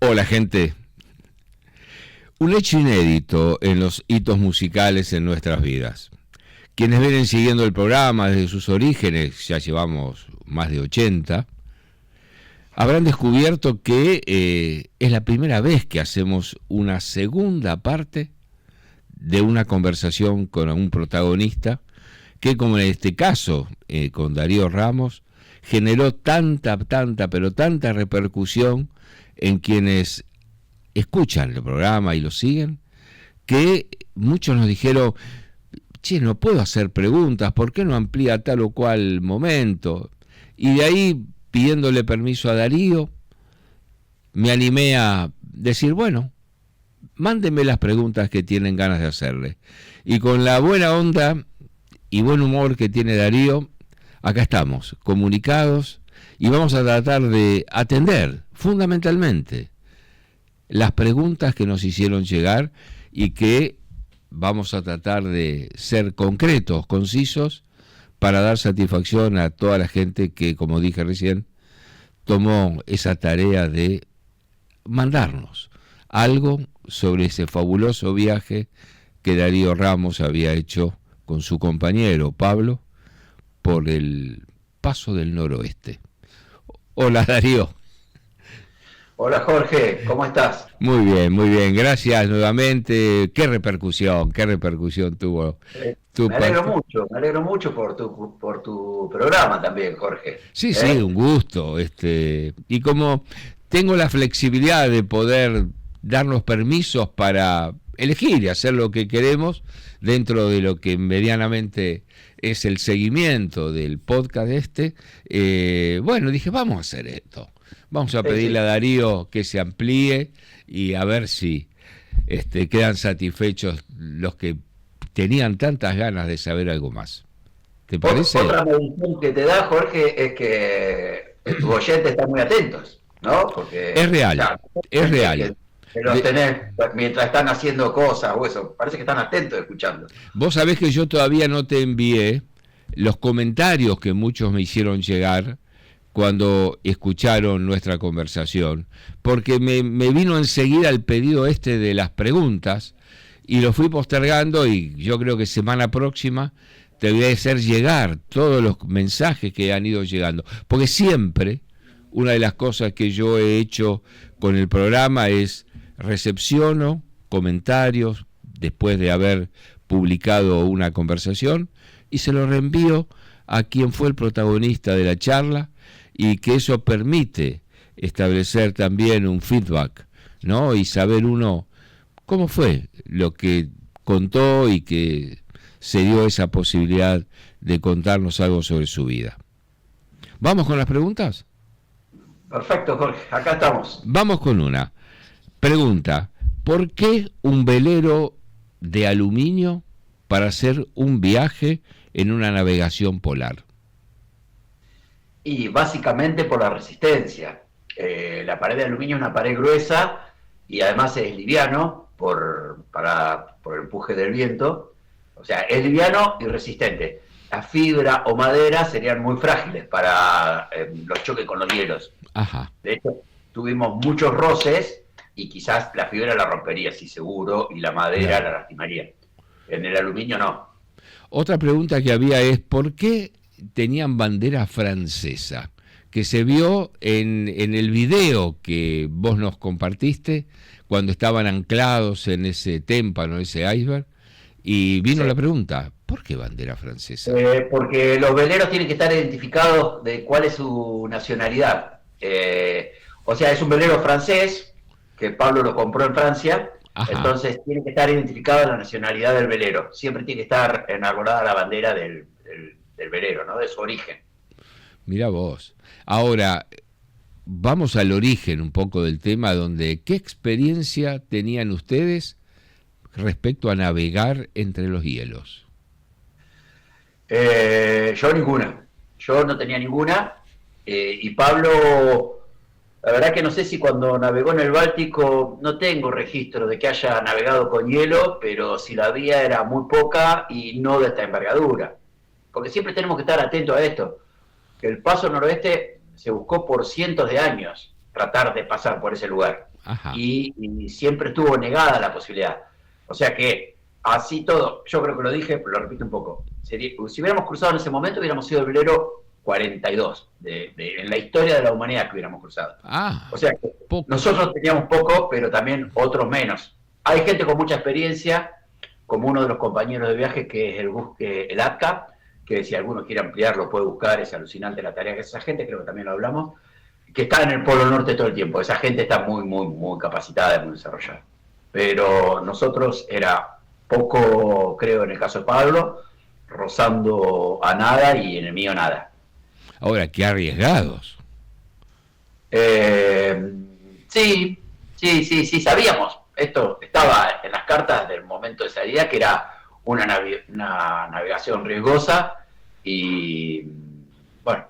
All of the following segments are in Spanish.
Hola, gente. Un hecho inédito en los hitos musicales en nuestras vidas. Quienes vienen siguiendo el programa desde sus orígenes, ya llevamos más de 80, habrán descubierto que es la primera vez que hacemos una segunda parte de una conversación con un protagonista que, como en este caso, con Darío Ramos, generó tanta repercusión en quienes escuchan el programa y lo siguen, que muchos nos dijeron, che, no puedo hacer preguntas, ¿por qué no amplía tal o cual momento? Y de ahí, pidiéndole permiso a Darío, me animé a decir, bueno, mándenme las preguntas que tienen ganas de hacerle. Y con la buena onda y buen humor que tiene Darío, acá estamos, comunicados, y vamos a tratar de atender, fundamentalmente, las preguntas que nos hicieron llegar y que vamos a tratar de ser concretos, concisos, para dar satisfacción a toda la gente que, como dije recién, tomó esa tarea de mandarnos algo sobre ese fabuloso viaje que Darío Ramos había hecho con su compañero Pablo por el Paso del Noroeste. Hola, Darío. Hola Jorge, ¿cómo estás? Muy bien, gracias nuevamente. Qué repercusión tuvo tu Me parte. alegro mucho por tu programa también, Jorge. Sí, un gusto. Y como tengo la flexibilidad de poder darnos permisos para elegir y hacer lo que queremos dentro de lo que medianamente es el seguimiento del podcast bueno, dije, vamos a hacer esto. Vamos a pedirle a Darío que se amplíe y a ver si quedan satisfechos los que tenían tantas ganas de saber algo más. ¿Te parece? Otra medición que te da, Jorge, es que tus oyentes están muy atentos, ¿no? Porque es real. Que los tenés mientras están haciendo cosas o eso, parece que están atentos escuchando. Vos sabés que yo todavía no te envié los comentarios que muchos me hicieron llegar cuando escucharon nuestra conversación, porque me vino enseguida el pedido de las preguntas y lo fui postergando, y yo creo que semana próxima te voy a hacer llegar todos los mensajes que han ido llegando, porque siempre una de las cosas que yo he hecho con el programa es recepciono comentarios después de haber publicado una conversación y se lo reenvío a quien fue el protagonista de la charla, y que eso permite establecer también un feedback, ¿no? Y saber uno cómo fue lo que contó y que se dio esa posibilidad de contarnos algo sobre su vida. ¿Vamos con las preguntas? Perfecto, Jorge, acá estamos. Vamos con una. Pregunta, ¿por qué un velero de aluminio para hacer un viaje en una navegación polar? Y básicamente por la resistencia. La pared de aluminio es una pared gruesa y además es liviano por el empuje del viento. O sea, es liviano y resistente. La fibra o madera serían muy frágiles para los choques con los hielos. Ajá. De hecho, tuvimos muchos roces y quizás la fibra la rompería, sí, seguro, y la madera la lastimaría. En el aluminio no. Otra pregunta que había es, ¿por qué tenían bandera francesa? Que se vio en el video que vos nos compartiste cuando estaban anclados en ese témpano, ese iceberg, y vino la pregunta, ¿por qué bandera francesa? Porque los veleros tienen que estar identificados de cuál es su nacionalidad. O sea, es un velero francés, que Pablo lo compró en Francia. Ajá. Entonces tiene que estar identificada la nacionalidad del velero. Siempre tiene que estar enarbolada la bandera del velero, ¿no? De su origen. Mirá vos. Ahora, vamos al origen un poco del tema, donde ¿qué experiencia tenían ustedes respecto a navegar entre los hielos? Yo ninguna. Yo no tenía ninguna. Y Pablo, la verdad que no sé si cuando navegó en el Báltico, no tengo registro de que haya navegado con hielo, pero si la había era muy poca y no de esta envergadura. Porque siempre tenemos que estar atentos a esto, que el paso noroeste se buscó por cientos de años, tratar de pasar por ese lugar. Ajá. y siempre estuvo negada la posibilidad. O sea que, así todo, yo creo que lo dije, pero lo repito un poco. Si hubiéramos cruzado en ese momento, hubiéramos sido el velero 42 en la historia de la humanidad que hubiéramos cruzado. O Ah, sea que pocos. nosotros teníamos poco, pero también otros menos. Hay gente con mucha experiencia, como uno de los compañeros de viaje, que es el ATCA, que si alguno quiere ampliar lo puede buscar, es alucinante la tarea que hace esa gente, creo que también lo hablamos, que está en el Polo Norte todo el tiempo. Esa gente está muy, muy, muy capacitada y muy desarrollada. Pero nosotros era poco, creo, en el caso de Pablo, rozando a nada y en el mío nada. Ahora, qué arriesgados. Eh, sí, sí, sabíamos. Esto estaba en las cartas del momento de salida, que era una navegación riesgosa y, bueno,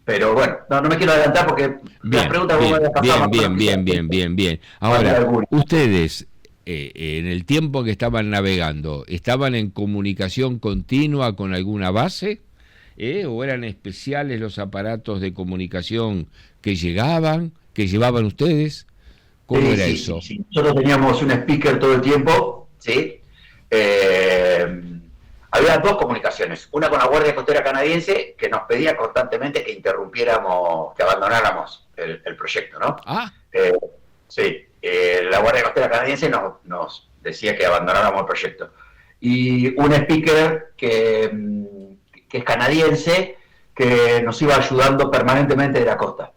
pero bueno, no me quiero adelantar porque las Bien, preguntas vos me bien, habías pasado más bien. Ahora, ustedes, en el tiempo que estaban navegando, ¿estaban en comunicación continua con alguna base? ¿O eran especiales los aparatos de comunicación que llevaban ustedes? ¿Cómo era eso? Sí. Nosotros teníamos un speaker todo el tiempo, ¿sí? Había dos comunicaciones. Una con la Guardia Costera Canadiense, que nos pedía constantemente que interrumpiéramos, que abandonáramos el proyecto, ¿no? Ah, Sí, la Guardia Costera Canadiense nos decía que abandonáramos el proyecto. Y un speaker que es canadiense, que nos iba ayudando permanentemente de la costa.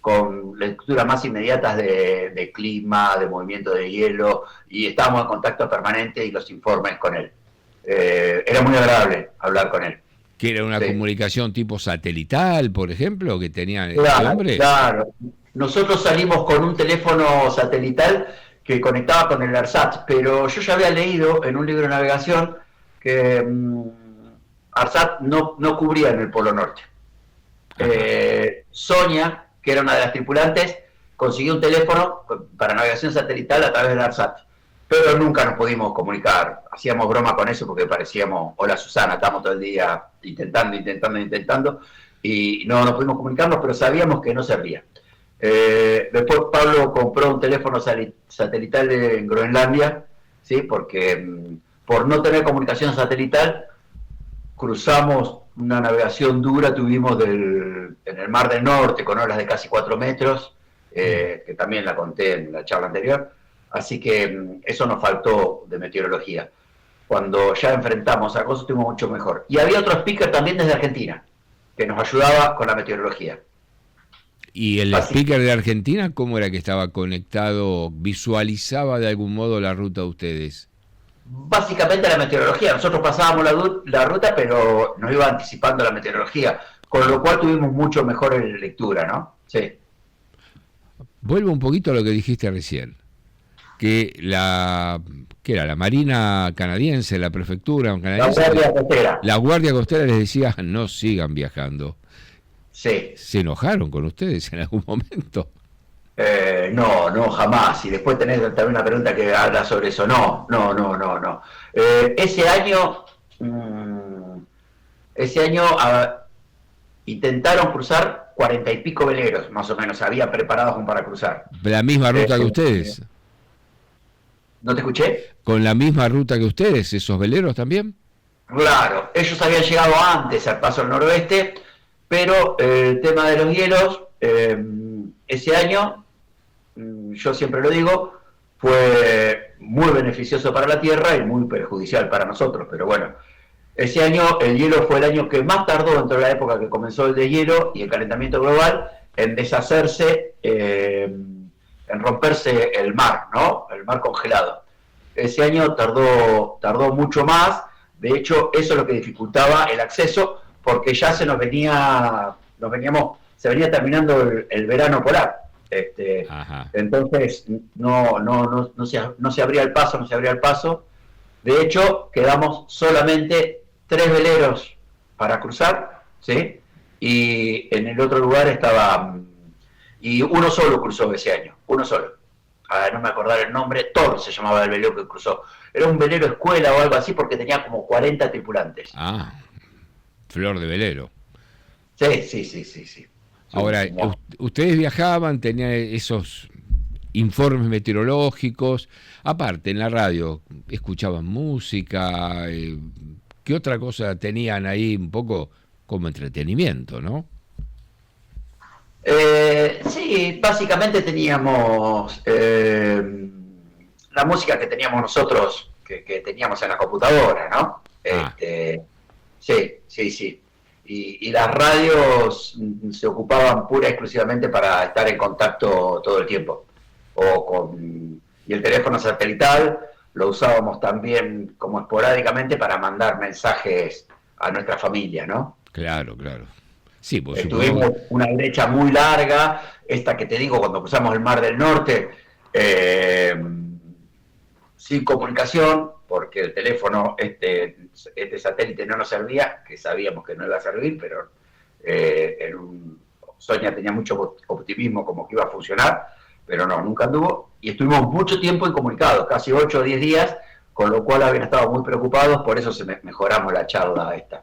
Con lecturas más inmediatas de clima, de movimiento de hielo, y estábamos en contacto permanente y los informes con él. Era muy agradable hablar con él. que era una comunicación tipo satelital, por ejemplo, que tenían este Claro, hombre. claro. Nosotros salimos con un teléfono satelital que conectaba con el ARSAT, pero yo ya había leído en un libro de navegación que ARSAT no cubría en el Polo Norte. Sonia, que era una de las tripulantes, consiguió un teléfono para navegación satelital a través del ARSAT, pero nunca nos pudimos comunicar. Hacíamos broma con eso porque parecíamos, hola Susana, estamos todo el día intentando, y no pudimos comunicarnos, pero sabíamos que no servía. Después Pablo compró un teléfono satelital en Groenlandia, ¿sí? Porque por no tener comunicación satelital cruzamos una navegación dura, tuvimos en el Mar del Norte con olas de casi 4 metros, que también la conté en la charla anterior, así que eso nos faltó de meteorología. Cuando ya enfrentamos a cosas estuvimos mucho mejor. Y había otro speaker también desde Argentina, que nos ayudaba con la meteorología. ¿Y el Así, speaker de Argentina cómo era que estaba conectado? ¿Visualizaba de algún modo la ruta de ustedes? básicamente la meteorología. Nosotros pasábamos la ruta, pero nos iba anticipando la meteorología, con lo cual tuvimos mucho mejor lectura, ¿no? Sí. Vuelvo un poquito a lo que dijiste recién, que ¿qué era? La Marina canadiense, la prefectura La canadiense, Guardia Costera. la Guardia Costera les decía, no sigan viajando. Sí. ¿Se enojaron con ustedes en algún momento? No, jamás. Y después tenés también una pregunta que habla sobre eso. No. Ese año, intentaron cruzar 40 y pico veleros, más o menos, había preparados como para cruzar. ¿La misma ruta que ustedes? ¿No te escuché? ¿Con la misma ruta que ustedes, esos veleros también? Claro, ellos habían llegado antes al paso del noroeste, pero el tema de los hielos, ese año, yo siempre lo digo, fue muy beneficioso para la Tierra y muy perjudicial para nosotros, pero bueno, ese año el hielo fue el año que más tardó dentro de la época que comenzó el deshielo y el calentamiento global en deshacerse, en romperse el mar, ¿no? El mar congelado. Ese año tardó mucho más, de hecho eso es lo que dificultaba el acceso, porque ya se venía terminando el verano polar. Entonces no se abría el paso. De hecho, quedamos solamente 3 veleros para cruzar, ¿sí? Y en el otro lugar y uno solo cruzó ese año, uno solo. No me acordar el nombre, Thor se llamaba el velero que cruzó. Era un velero escuela o algo así porque tenía como 40 tripulantes. Ah, flor de velero. Sí. Ahora, ustedes viajaban, tenían esos informes meteorológicos, aparte en la radio, escuchaban música, ¿qué otra cosa tenían ahí un poco como entretenimiento, no? Sí, básicamente teníamos la música que teníamos nosotros, que teníamos en la computadora, ¿no? Ah, Sí, sí, sí. Y las radios se ocupaban pura y exclusivamente para estar en contacto todo el tiempo. Y el teléfono satelital lo usábamos también como esporádicamente para mandar mensajes a nuestra familia, ¿no? claro, claro. Sí, pues supongo. Tuvimos una brecha muy larga, esta que te digo, cuando cruzamos el Mar del Norte, eh, sin comunicación, porque el teléfono, este satélite no nos servía, que sabíamos que no iba a servir, pero Sonia tenía mucho optimismo como que iba a funcionar, pero no, nunca anduvo, y estuvimos mucho tiempo incomunicados, casi 8 o 10 días, con lo cual habían estado muy preocupados, por eso mejoramos la charla esta.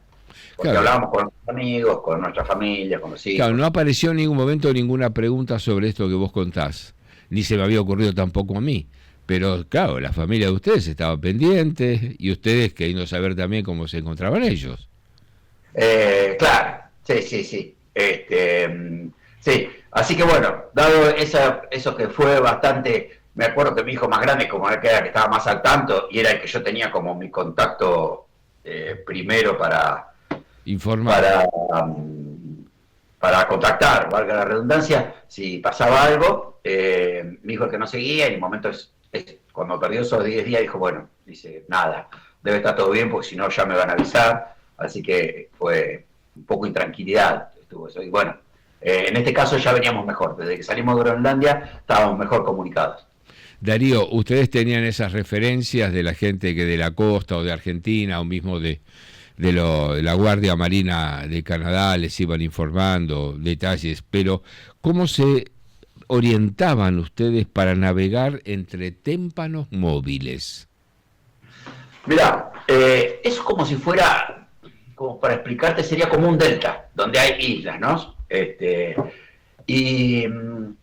Porque Claro, hablábamos con nuestros amigos, con nuestra familia, con los claro, hijos. no apareció en ningún momento ninguna pregunta sobre esto que vos contás, ni se me había ocurrido tampoco a mí. Pero claro, la familia de ustedes estaba pendiente y ustedes queriendo saber también cómo se encontraban ellos. Claro, sí, sí, sí. Sí, así que bueno, dado eso que fue bastante, me acuerdo que mi hijo más grande, como era que estaba más al tanto, y era el que yo tenía como mi contacto primero Informar. para, um, para contactar, valga la redundancia, si pasaba algo, mi hijo el que no seguía, en el momento cuando perdió esos 10 días, dijo, bueno, dice, nada, debe estar todo bien, porque si no ya me van a avisar, así que fue un poco intranquilidad, estuvo eso, y bueno, en este caso ya veníamos mejor, desde que salimos de Groenlandia estábamos mejor comunicados. Darío, ¿ustedes tenían esas referencias de la gente que de la costa o de Argentina o mismo de la Guardia Marina de Canadá les iban informando detalles? Pero, ¿cómo se orientaban ustedes para navegar entre témpanos móviles? Mirá, es como si fuera, como para explicarte, sería como un delta, donde hay islas, ¿no?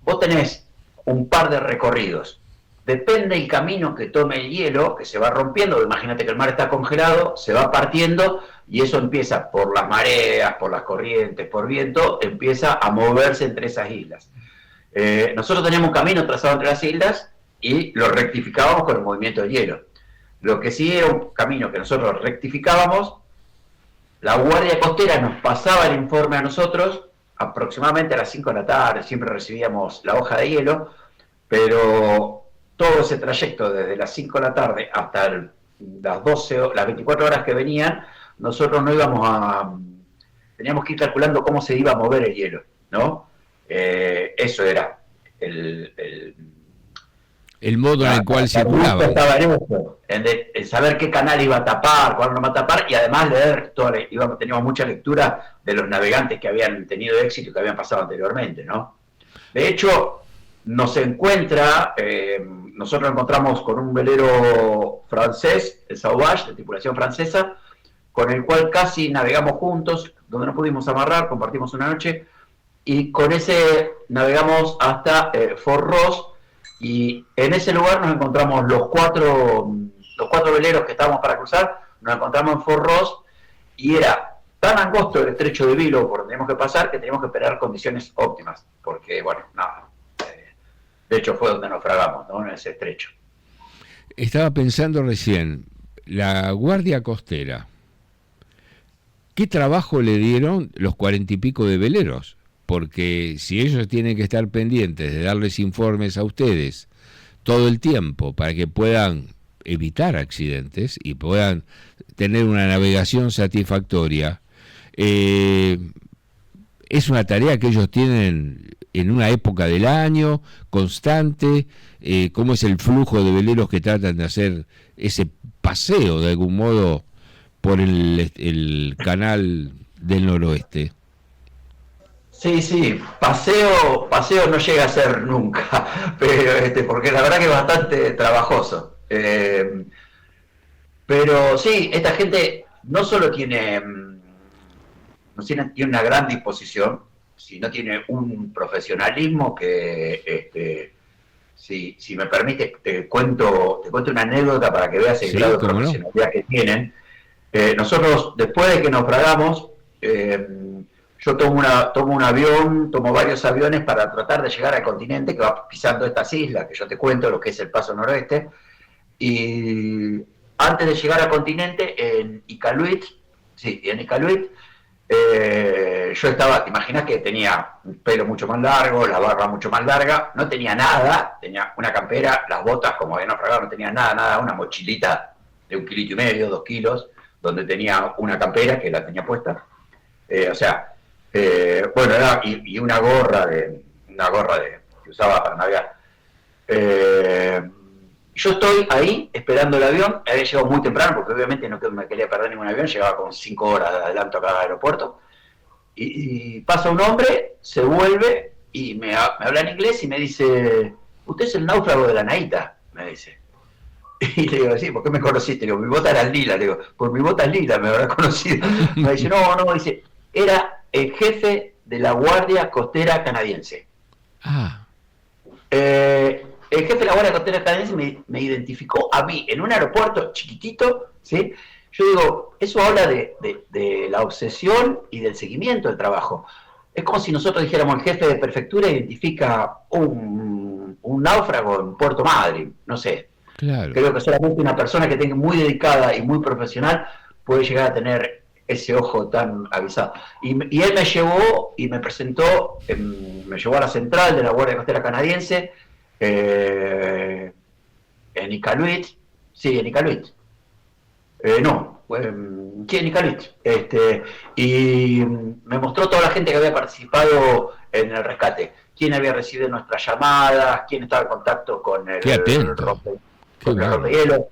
Vos tenés un par de recorridos. Depende el camino que tome el hielo, que se va rompiendo. Imagínate que el mar está congelado, se va partiendo y eso empieza por las mareas, por las corrientes, por viento, empieza a moverse entre esas islas. Nosotros teníamos un camino trazado entre las islas y lo rectificábamos con el movimiento del hielo. Lo que sí era un camino que nosotros rectificábamos, la Guardia Costera nos pasaba el informe a nosotros, aproximadamente a las 5 de la tarde, siempre recibíamos la hoja de hielo, pero todo ese trayecto desde las 5 de la tarde hasta las 12, las 24 horas que venían, nosotros no teníamos que ir calculando cómo se iba a mover el hielo, ¿no? Eso era El modo en el cual circulaban. estaba en eso, en saber qué canal iba a tapar, cuál no iba a tapar, y además leer, teníamos mucha lectura de los navegantes que habían tenido éxito y que habían pasado anteriormente, ¿no? De hecho, nosotros nos encontramos con un velero francés, el Sauvage, de tripulación francesa, con el cual casi navegamos juntos, donde nos pudimos amarrar, compartimos una noche, y con ese navegamos hasta Fort Ross, y en ese lugar nos encontramos los cuatro veleros que estábamos para cruzar, nos encontramos en Fort Ross, y era tan angosto el estrecho de Bilo por donde teníamos que pasar, que teníamos que esperar condiciones óptimas, porque, bueno, nada. De hecho, fue donde naufragamos, ¿no? En ese estrecho. Estaba pensando recién, la Guardia Costera, ¿qué trabajo le dieron los 40 y pico de veleros? Porque si ellos tienen que estar pendientes de darles informes a ustedes todo el tiempo para que puedan evitar accidentes y puedan tener una navegación satisfactoria, es una tarea que ellos tienen en una época del año constante. ¿Cómo es el flujo de veleros que tratan de hacer ese paseo de algún modo por el canal del noroeste? Sí, sí, paseo no llega a ser nunca, pero porque la verdad que es bastante trabajoso. Pero sí, esta gente no solo tiene una gran disposición, si no tiene un profesionalismo que, si me permite, te cuento una anécdota para que veas el Sí, grado de cómo no. profesionalidad que tienen. Nosotros, después de que naufragamos, yo tomo un avión, tomo varios aviones para tratar de llegar al continente, que va pisando estas islas, que yo te cuento lo que es el Paso Noroeste, y antes de llegar al continente, en Iqaluit, yo estaba, te imaginas que tenía un pelo mucho más largo, la barba mucho más larga, no tenía nada, tenía una campera, las botas, como había naufragado, no tenía nada, una mochilita de 1,5 kilos, 2 kilos, donde tenía una campera que la tenía puesta. Bueno, y una gorra que usaba para navegar. Yo estoy ahí esperando el avión, había llegado muy temprano porque obviamente no me quería perder ningún avión, llegaba con 5 horas de adelanto acá al aeropuerto, y pasa un hombre, se vuelve y me habla en inglés y me dice: usted es el náufrago de la Naita, me dice. Y le digo: sí, ¿por qué me conociste? Le digo: mi bota era lila. Le digo: por mi bota es lila me habrá conocido. Me dice: no, dice, era el jefe de la Guardia Costera Canadiense. Ah, El jefe de la Guardia Costera Canadiense me identificó a mí en un aeropuerto chiquitito, ¿sí? Yo digo, eso habla de la obsesión y del seguimiento del trabajo. Es como si nosotros dijéramos: el jefe de prefectura identifica un náufrago en Puerto Madryn, no sé. claro. Creo que solamente una persona que tenga muy dedicada y muy profesional puede llegar a tener ese ojo tan avisado. Y él me llevó y me presentó, me llevó a la central de la Guardia Costera Canadiense, en Iqaluit, sí, en Iqaluit. Sí, en Iqaluit. Y me mostró toda la gente que había participado en el rescate. Quién había recibido nuestras llamadas, quién estaba en contacto con Qué atento. Qué el bárbaro. rompehielo.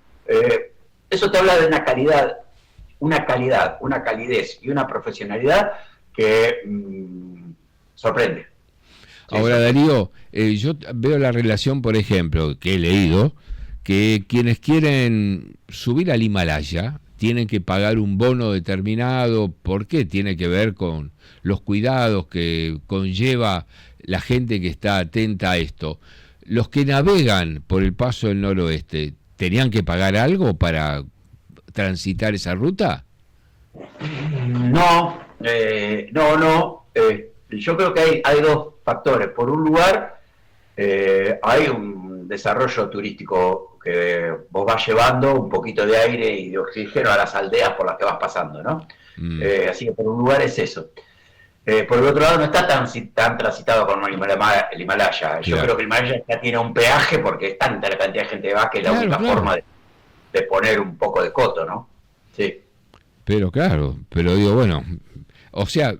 Eso te habla de una calidad, una calidez y una profesionalidad que sorprende. Sí, Ahora, sorprende. Darío, yo veo la relación, por ejemplo, que he leído, que quienes quieren subir al Himalaya tienen que pagar un bono determinado. ¿Por qué? Tiene que ver con los cuidados que conlleva la gente que está atenta a esto. Los que navegan por el paso del noroeste, ¿tenían que pagar algo para transitar esa ruta? No, no. Yo creo que hay dos factores. Por un lugar, hay un desarrollo turístico que vos vas llevando un poquito de aire y de oxígeno a las aldeas por las que vas pasando, ¿no? Mm, Así que por un lugar es eso. Por el otro lado, no está tan transitado como el Himalaya. Yo creo claro. que el Himalaya ya tiene un peaje porque es tanta la cantidad de gente que va que es la Claro, única claro. forma de poner un poco de coto, ¿no? Sí. Pero claro, pero digo, bueno, o sea,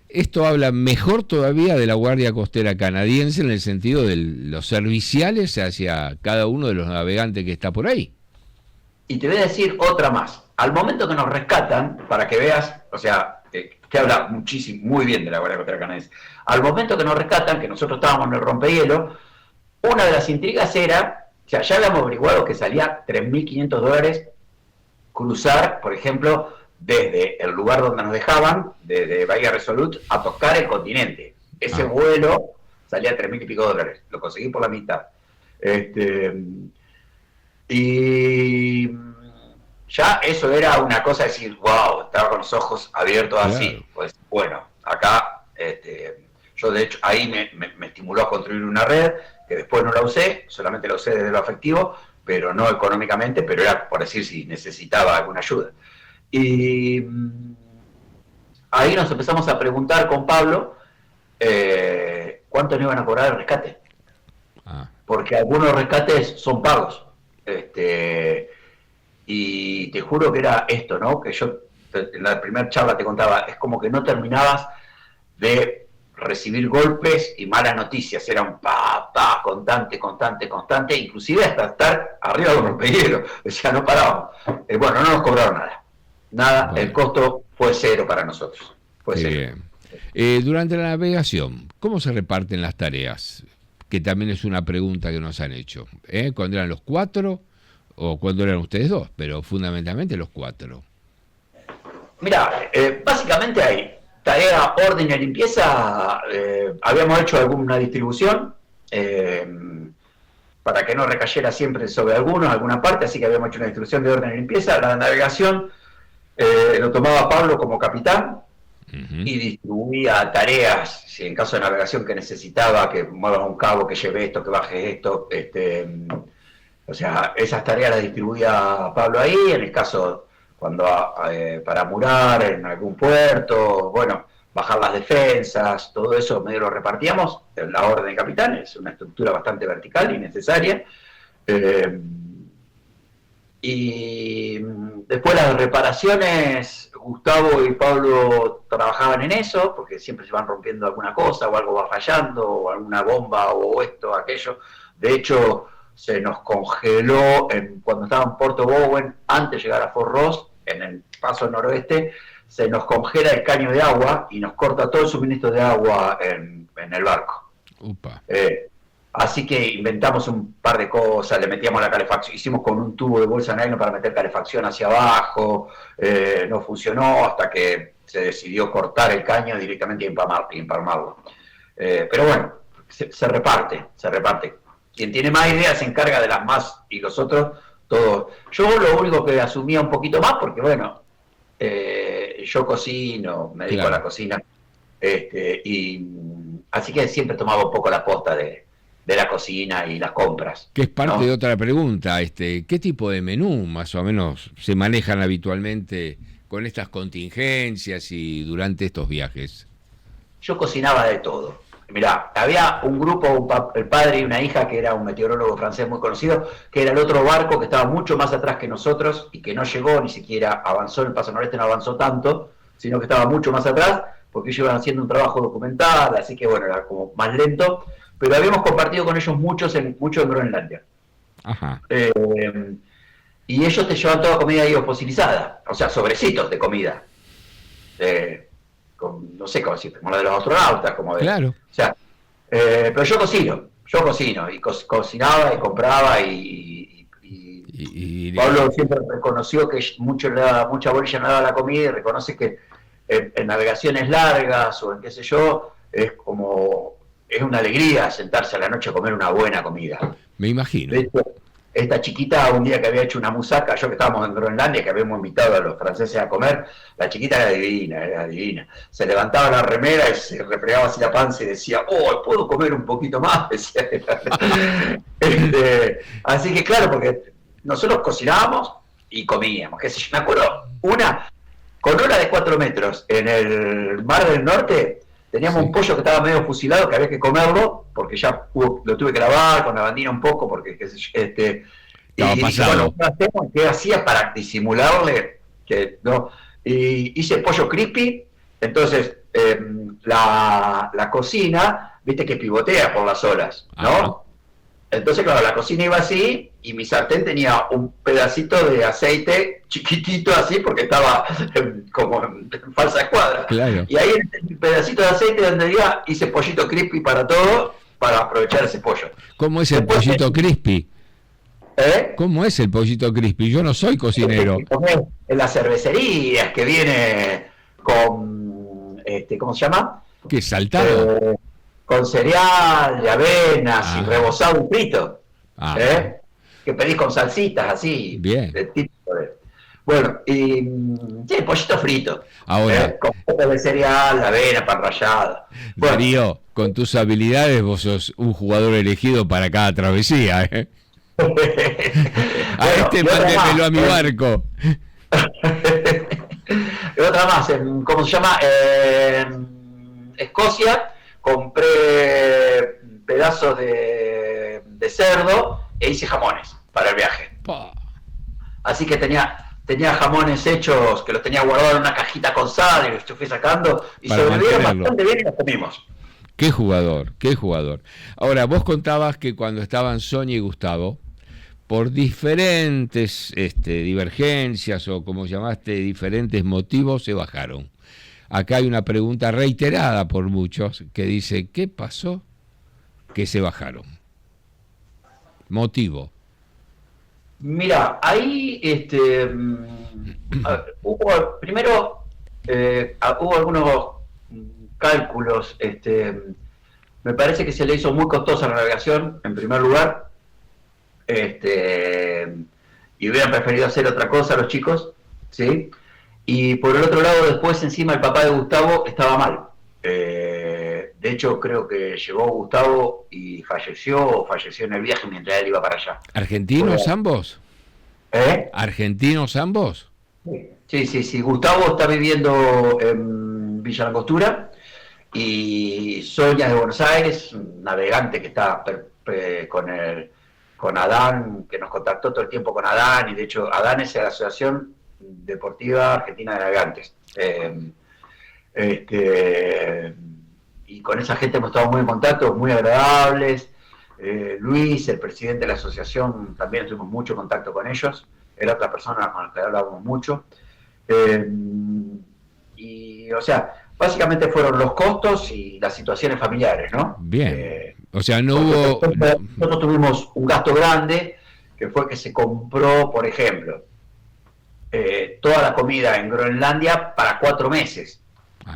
esto habla mejor todavía de la Guardia Costera Canadiense en el sentido de los serviciales hacia cada uno de los navegantes que está por ahí. Y te voy a decir otra más. Al momento que nos rescatan, para que veas, o sea, que habla muchísimo, muy bien de la Guardia Costera Canadiense. Al momento que nos rescatan, que nosotros estábamos en el rompehielo, una de las intrigas era, o sea, ya habíamos averiguado que salía $3.500 cruzar, por ejemplo, desde el lugar donde nos dejaban, desde Bahía Resolute, a tocar el continente. Ese Ah, vuelo salía $3.000 y pico, lo conseguí por la mitad. Y ya eso era una cosa de decir: wow, estaba con los ojos abiertos claro. así. Pues bueno, acá, yo de hecho ahí me estimuló a construir una red, que después no la usé, solamente la usé desde lo afectivo, pero no económicamente, pero era por decir si necesitaba alguna ayuda. Y ahí nos empezamos a preguntar con Pablo, cuánto nos iban a cobrar el rescate, Ah, porque algunos rescates son pagos. Y te juro que era esto, ¿no? Que yo en la primera charla te contaba, es como que no terminabas de recibir golpes y malas noticias, era un constante, inclusive hasta estar arriba de un rompehielos, o sea, no parábamos. Bueno, no nos cobraron nada, el bueno, costo fue cero para nosotros, fue qué cero. bien. Durante la navegación, ¿cómo se reparten las tareas? Que también es una pregunta que nos han hecho. ¿Cuándo eran los cuatro o cuándo eran ustedes dos? Pero fundamentalmente los cuatro. Mira, básicamente hay tarea, orden y limpieza, habíamos hecho alguna distribución para que no recayera siempre sobre alguna parte, así que habíamos hecho una distribución de orden y limpieza. La navegación lo tomaba Pablo como capitán y distribuía tareas, si en caso de navegación que necesitaba, que muevas un cabo, que lleve esto, que baje esto, o sea, esas tareas las distribuía Pablo ahí, en el caso cuando para murar en algún puerto, bueno, bajar las defensas, todo eso medio lo repartíamos en la orden de capitán, es una estructura bastante vertical y necesaria. Y después las reparaciones, Gustavo y Pablo trabajaban en eso, porque siempre se van rompiendo alguna cosa, o algo va fallando, o alguna bomba, o esto, aquello. De hecho, se nos congeló cuando estaba en Porto Bowen, antes de llegar a Fort Ross, en el paso noroeste, se nos congela el caño de agua y nos corta todo el suministro de agua en el barco. Así que inventamos un par de cosas, le metíamos la calefacción, hicimos con un tubo de bolsa nylon para meter calefacción hacia abajo, no funcionó hasta que se decidió cortar el caño directamente y empalmarlo. Pero bueno, se reparte. Quien tiene más ideas se encarga de las más y los otros, todos. Yo lo único que asumía un poquito más, porque bueno, yo cocino, me dedico a la cocina, y así que siempre tomaba un poco la posta de la cocina y las compras. Que es parte de otra pregunta, ¿qué tipo de menú más o menos se manejan habitualmente con estas contingencias y durante estos viajes? Yo cocinaba de todo. Mirá, había un grupo, el padre y una hija, que era un meteorólogo francés muy conocido, que era el otro barco que estaba mucho más atrás que nosotros y que no llegó, ni siquiera avanzó, el paso noreste no avanzó tanto, sino que estaba mucho más atrás, porque ellos iban haciendo un trabajo documental, así que bueno, era como más lento, pero habíamos compartido con ellos mucho en Groenlandia. Ajá. Y ellos te llevan toda comida ahí fosilizada, o sea, sobrecitos de comida. No sé cómo decirte, como la de los astronautas, como de... Claro. O sea, pero yo cocino, y cocinaba y compraba y Pablo siempre reconoció que mucha bolilla no daba la comida y reconoce que en navegaciones largas o en qué sé yo, es una alegría sentarse a la noche a comer una buena comida. Me imagino. De hecho, esta chiquita, un día que había hecho una musaca, yo que estábamos en Groenlandia, que habíamos invitado a los franceses a comer, la chiquita era divina. Se levantaba la remera y se refregaba así la panza y decía, ¿puedo comer un poquito más? Decía. Así que claro, porque nosotros cocinábamos y comíamos, qué sé yo. Me acuerdo, con ola de 4 metros en el Mar del Norte, teníamos un pollo que estaba medio fusilado, que había que comerlo, porque ya lo tuve que lavar con la bandina un poco, porque estaba pasado. Bueno, ¿qué hacía para disimularle? Y hice pollo crispy, entonces la cocina, viste que pivotea por las olas, ¿no? Ajá. Entonces, claro, la cocina iba así y mi sartén tenía un pedacito de aceite chiquitito así porque estaba como en falsa escuadra. Claro. Y ahí en el pedacito de aceite donde iba hice pollito crispy para todo, para aprovechar ese pollo. ¿Cómo es el pollito crispy? ¿Cómo es el pollito crispy? Yo no soy cocinero. En las cervecerías que viene con, ¿cómo se llama? ¿Qué, saltado? Con cereal, de avenas, y rebozado y frito. Que pedís con salsitas así. Bien. Bueno, y pollito frito. Ahora, con poco de cereal, de avena, pan rallado. Darío, con tus habilidades vos sos un jugador elegido para cada travesía, ¿eh? Mándemelo a mi barco. Y otra más, ¿cómo se llama? En Escocia compré pedazos de cerdo e hice jamones para el viaje. Así que tenía jamones hechos que los tenía guardados en una cajita con sal y los fui sacando y sobrevivieron bastante bien y los comimos. Qué jugador. Ahora, vos contabas que cuando estaban Sonia y Gustavo, por diferentes divergencias o como llamaste, diferentes motivos, se bajaron. Acá hay una pregunta reiterada por muchos que dice, ¿qué pasó que se bajaron? Motivo. Mira, ahí hubo algunos cálculos. Me parece que se le hizo muy costosa la navegación, en primer lugar, y hubieran preferido hacer otra cosa los chicos, ¿sí? Y por el otro lado, después encima el papá de Gustavo estaba mal. De hecho, creo que llegó Gustavo y falleció en el viaje mientras él iba para allá. ¿Argentinos ambos? ¿Argentinos ambos? Sí. Gustavo está viviendo en Villa Langostura y Sonia de Buenos Aires, un navegante que está con Adán, que nos contactó todo el tiempo con Adán, y de hecho Adán es de la Asociación Deportiva Argentina de Navegantes. Y con esa gente hemos estado muy en contacto, muy agradables. Luis, el presidente de la asociación, también tuvimos mucho contacto con ellos. Era otra persona con la que hablábamos mucho. Y, o sea, básicamente fueron los costos y las situaciones familiares, ¿no? Bien. O sea, no hubo... Nosotros tuvimos un gasto grande, que fue que se compró, por ejemplo, toda la comida en Groenlandia para 4 meses,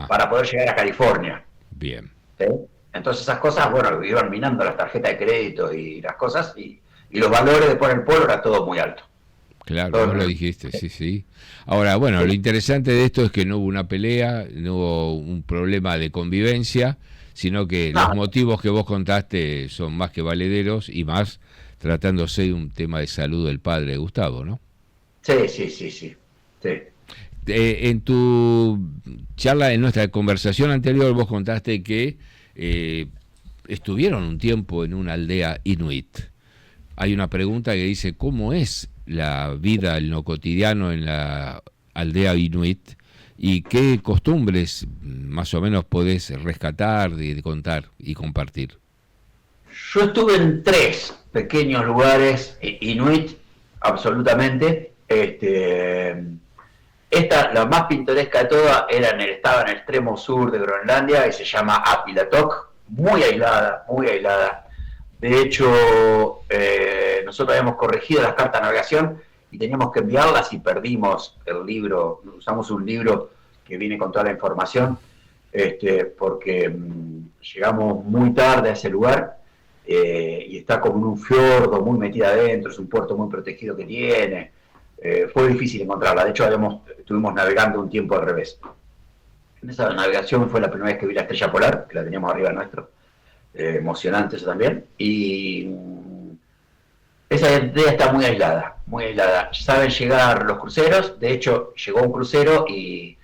para poder llegar a California. Bien. ¿Sí? Entonces esas cosas, bueno, iban minando las tarjetas de crédito y las cosas, y los valores de poner el polo era todo muy alto. Claro, vos lo dijiste, sí. Ahora, bueno, lo interesante de esto es que no hubo una pelea, no hubo un problema de convivencia, sino que los motivos que vos contaste son más que valederos, y más tratándose de un tema de salud del padre de Gustavo, ¿no? Sí. En tu charla, en nuestra conversación anterior, vos contaste que estuvieron un tiempo en una aldea inuit. Hay una pregunta que dice, ¿cómo es la vida en lo cotidiano en la aldea inuit? ¿Y qué costumbres más o menos podés rescatar, de contar y compartir? Yo estuve en 3 pequeños lugares inuit, absolutamente. Esta, la más pintoresca de todas, estaba en el extremo sur de Groenlandia y se llama Apilatok, muy aislada. De hecho, nosotros habíamos corregido las cartas de navegación y teníamos que enviarlas y perdimos el libro. Usamos un libro que viene con toda la información, porque llegamos muy tarde a ese lugar, y está como en un fiordo muy metida adentro, es un puerto muy protegido que tiene. Fue difícil encontrarla, de hecho estuvimos navegando un tiempo al revés. En esa navegación fue la primera vez que vi la estrella polar, que la teníamos arriba nuestro. Emocionante eso también. Y esa aldea está muy aislada. Saben llegar los cruceros, de hecho llegó un crucero y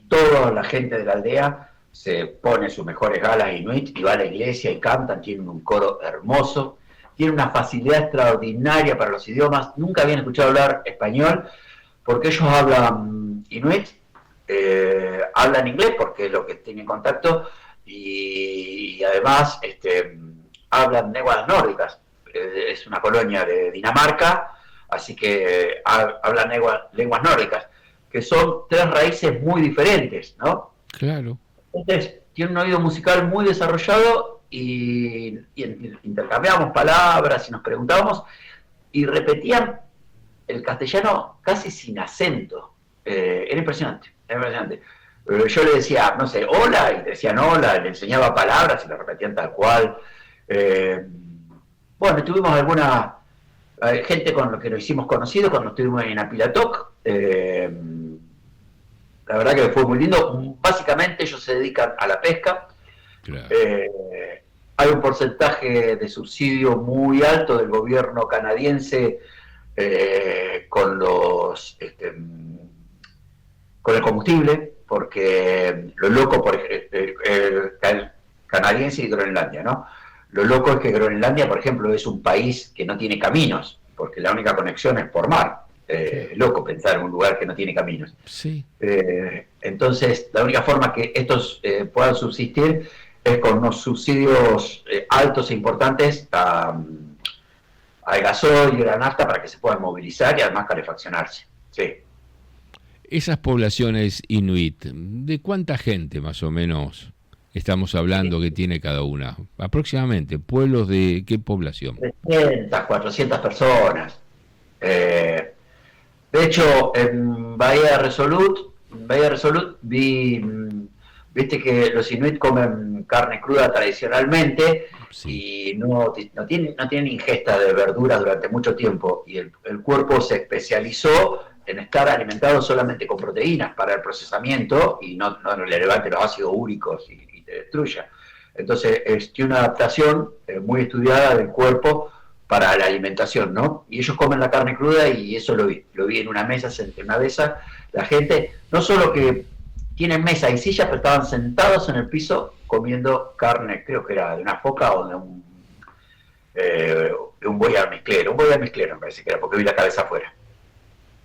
toda la gente de la aldea se pone sus mejores galas inuit y va a la iglesia y cantan, tienen un coro hermoso, tienen una facilidad extraordinaria para los idiomas. Nunca habían escuchado hablar español porque ellos hablan inuit, hablan inglés porque es lo que tienen contacto, y además hablan lenguas nórdicas. Es una colonia de Dinamarca, así que hablan lenguas nórdicas, que son 3 raíces muy diferentes, ¿no? Claro. Entonces, tienen un oído musical muy desarrollado y intercambiábamos palabras y nos preguntábamos y repetían el castellano casi sin acento. Era impresionante. Yo le decía, no sé, hola, y decían hola, le enseñaba palabras y lo repetían tal cual. Bueno, tuvimos alguna gente con la que nos hicimos conocidos cuando estuvimos en Apilatok. La verdad que fue muy lindo. Básicamente ellos se dedican a la pesca. Claro. Hay un porcentaje de subsidio muy alto del gobierno canadiense con el combustible, porque lo loco, por el canadiense y Groenlandia, ¿no? Lo loco es que Groenlandia, por ejemplo, es un país que no tiene caminos, porque la única conexión es por mar. Loco pensar en un lugar que no tiene caminos. Sí. Entonces, la única forma que estos puedan subsistir es con unos subsidios altos e importantes al gasoil y a la nafta para que se puedan movilizar y además calefaccionarse. Sí. Esas poblaciones inuit, ¿de cuánta gente más o menos estamos hablando que tiene cada una? Aproximadamente, ¿pueblos de qué población? 300, 400 personas. De hecho, en Bahía Resolute vi Viste que los inuit comen carne cruda tradicionalmente Sí. y no tienen ingesta de verduras durante mucho tiempo y el cuerpo se especializó en estar alimentado solamente con proteínas para el procesamiento y no le levante los ácidos úricos y te destruya. Entonces, tiene una adaptación muy estudiada del cuerpo para la alimentación, ¿no? Y ellos comen la carne cruda y eso lo vi en una mesa, senté en una mesa, la gente, no solo que tienen mesa y silla, pero estaban sentados en el piso comiendo carne, creo que era de una foca o de un buey almizclero, me parece que era, porque vi la cabeza afuera.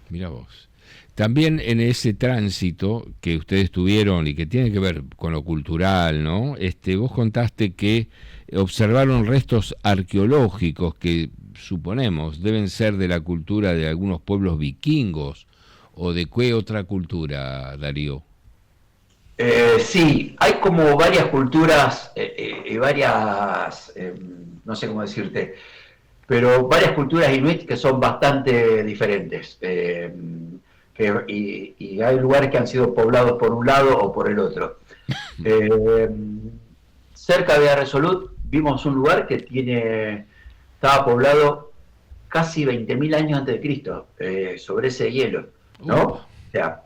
Mira vos. También en ese tránsito que ustedes tuvieron y que tiene que ver con lo cultural, ¿no? Vos contaste que observaron restos arqueológicos que suponemos deben ser de la cultura de algunos pueblos vikingos o de qué otra cultura, Darío. Sí, hay como varias culturas y varias, no sé cómo decirte, pero varias culturas inuit que son bastante diferentes. Y hay lugares que han sido poblados por un lado o por el otro. Eh, Cerca de Arresolut vimos un lugar que estaba poblado casi 20.000 años antes de Cristo, sobre ese hielo, ¿no? O Upa. sea,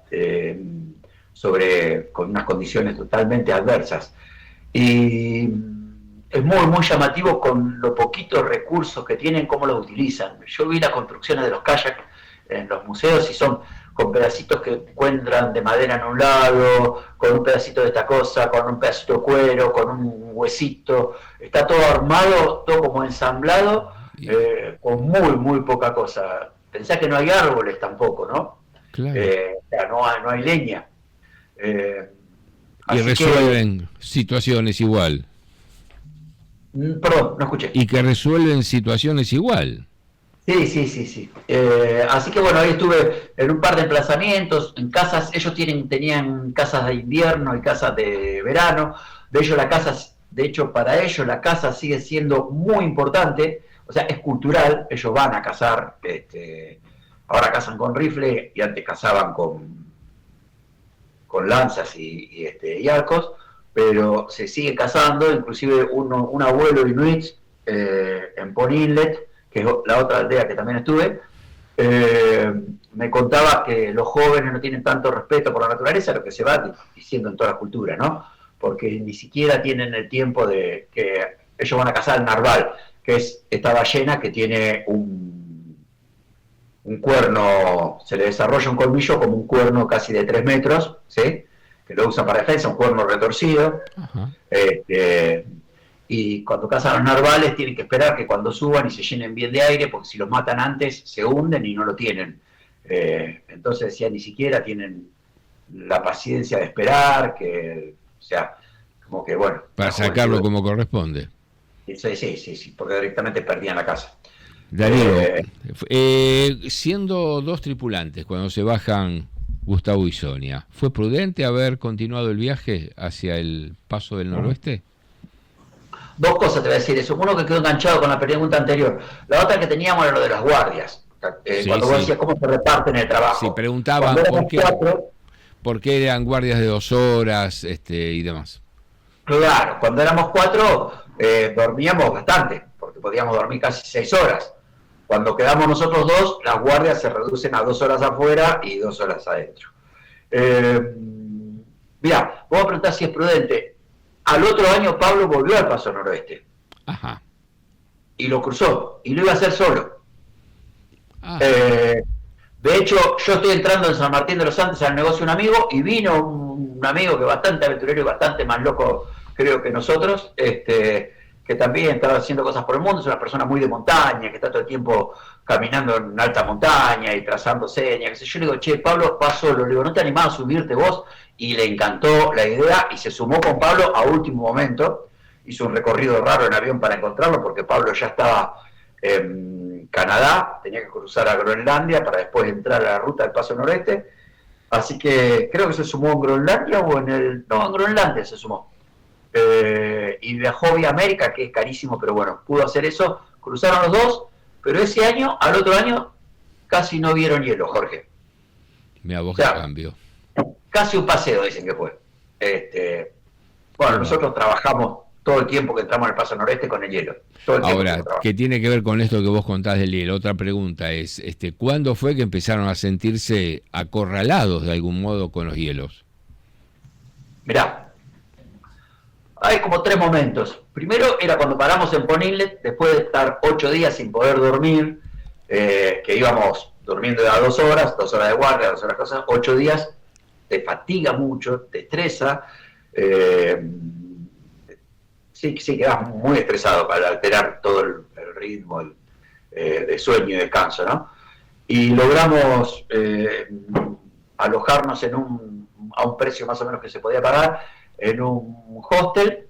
con unas condiciones totalmente adversas. Y es muy, muy llamativo con los poquitos recursos que tienen, cómo los utilizan. Yo vi las construcciones de los kayaks en los museos y son con pedacitos que encuentran de madera en un lado, con un pedacito de esta cosa, con un pedacito de cuero, con un huesito. Está todo armado, todo como ensamblado, Bien, con muy, muy poca cosa. Pensá que no hay árboles tampoco, ¿no? claro. O sea, no hay leña. Eh, Y Así que, resuelven situaciones igual. perdón, no escuché. Y que resuelven situaciones igual. Sí, sí, sí, sí. Así que bueno, ahí estuve en un par de emplazamientos, en casas, ellos tenían casas de invierno y casas de verano, de hecho para ellos la casa sigue siendo muy importante, o sea, es cultural, ellos van a cazar, ahora cazan con rifle y antes cazaban con lanzas y arcos, pero se sigue cazando, inclusive un abuelo inuit en Pony Inlet, que es la otra aldea que también estuve, me contaba que los jóvenes no tienen tanto respeto por la naturaleza, lo que se va diciendo en toda la cultura, ¿no? Porque ni siquiera tienen el tiempo de que ellos van a cazar el narval, que es esta ballena que tiene un cuerno, se le desarrolla un colmillo como un cuerno casi de 3 metros, ¿sí? Que lo usan para defensa, un cuerno retorcido. Ajá. Este, y cuando cazan los narvales tienen que esperar que cuando suban y se llenen bien de aire, porque si los matan antes se hunden y no lo tienen. Entonces decía, ni siquiera tienen la paciencia de esperar, o sea, como que bueno, Para la sacarlo juventud. como corresponde. Sí, sí, sí, sí, porque directamente perdían la casa. Darío, Eh, siendo dos tripulantes cuando se bajan Gustavo y Sonia, ¿fue prudente haber continuado el viaje hacia el paso del noroeste? Dos cosas te voy a decir eso. Uno que quedó enganchado con la pregunta anterior. La otra que teníamos era lo de las guardias. Sí, Cuando vos sí. decías cómo se reparten el Sí, trabajo. Cuando preguntaban éramos cuatro, por qué eran guardias de 2 horas y demás. claro, cuando éramos cuatro dormíamos bastante, porque podíamos dormir casi 6 horas. Cuando quedamos nosotros dos, las guardias se reducen a 2 horas afuera y 2 horas adentro. Eh, Mira, vos me preguntás si es prudente. Al otro año Pablo volvió al Paso Noroeste Ajá. y lo cruzó y lo iba a hacer solo. Ajá. Eh, de hecho, yo estoy entrando en San Martín de los Andes al negocio de un amigo y vino un amigo que es bastante aventurero y bastante más loco, creo que nosotros, que también estaba haciendo cosas por el mundo, es una persona muy de montaña, que está todo el tiempo caminando en alta montaña y trazando señas. Que sé. Yo le digo, che, Pablo, vas solo. Le digo, ¿no te animás a subirte vos? Y le encantó la idea y se sumó con Pablo a último momento. Hizo un recorrido raro en avión para encontrarlo porque Pablo ya estaba en Canadá, tenía que cruzar a Groenlandia para después entrar a la ruta del Paso Noreste. Así que creo que se sumó en Groenlandia o no, en Groenlandia se sumó. Y viajó vía América, que es carísimo, pero bueno, pudo hacer eso. Cruzaron los dos, pero ese año, al otro año, casi no vieron hielo, Jorge. Mira O vos qué sea, cambio. casi un paseo, dicen que fue. Bueno, nosotros trabajamos todo el tiempo que entramos en el Paso Noreste con el hielo. Todo el Ahora, ¿qué tiene que ver con esto que vos contás del hielo? Otra pregunta es, ¿cuándo fue que empezaron a sentirse acorralados de algún modo con los hielos? Mirá, hay como 3 momentos. Primero era cuando paramos en Ponillet, después de estar 8 días sin poder dormir, que íbamos durmiendo de a 2 horas, 2 horas de guardia, 2 horas de cosas, 8 días, te fatiga mucho, te estresa, sí, quedas muy estresado para alterar todo el ritmo de sueño y descanso, ¿no? Y logramos alojarnos a un precio más o menos que se podía pagar en un hostel,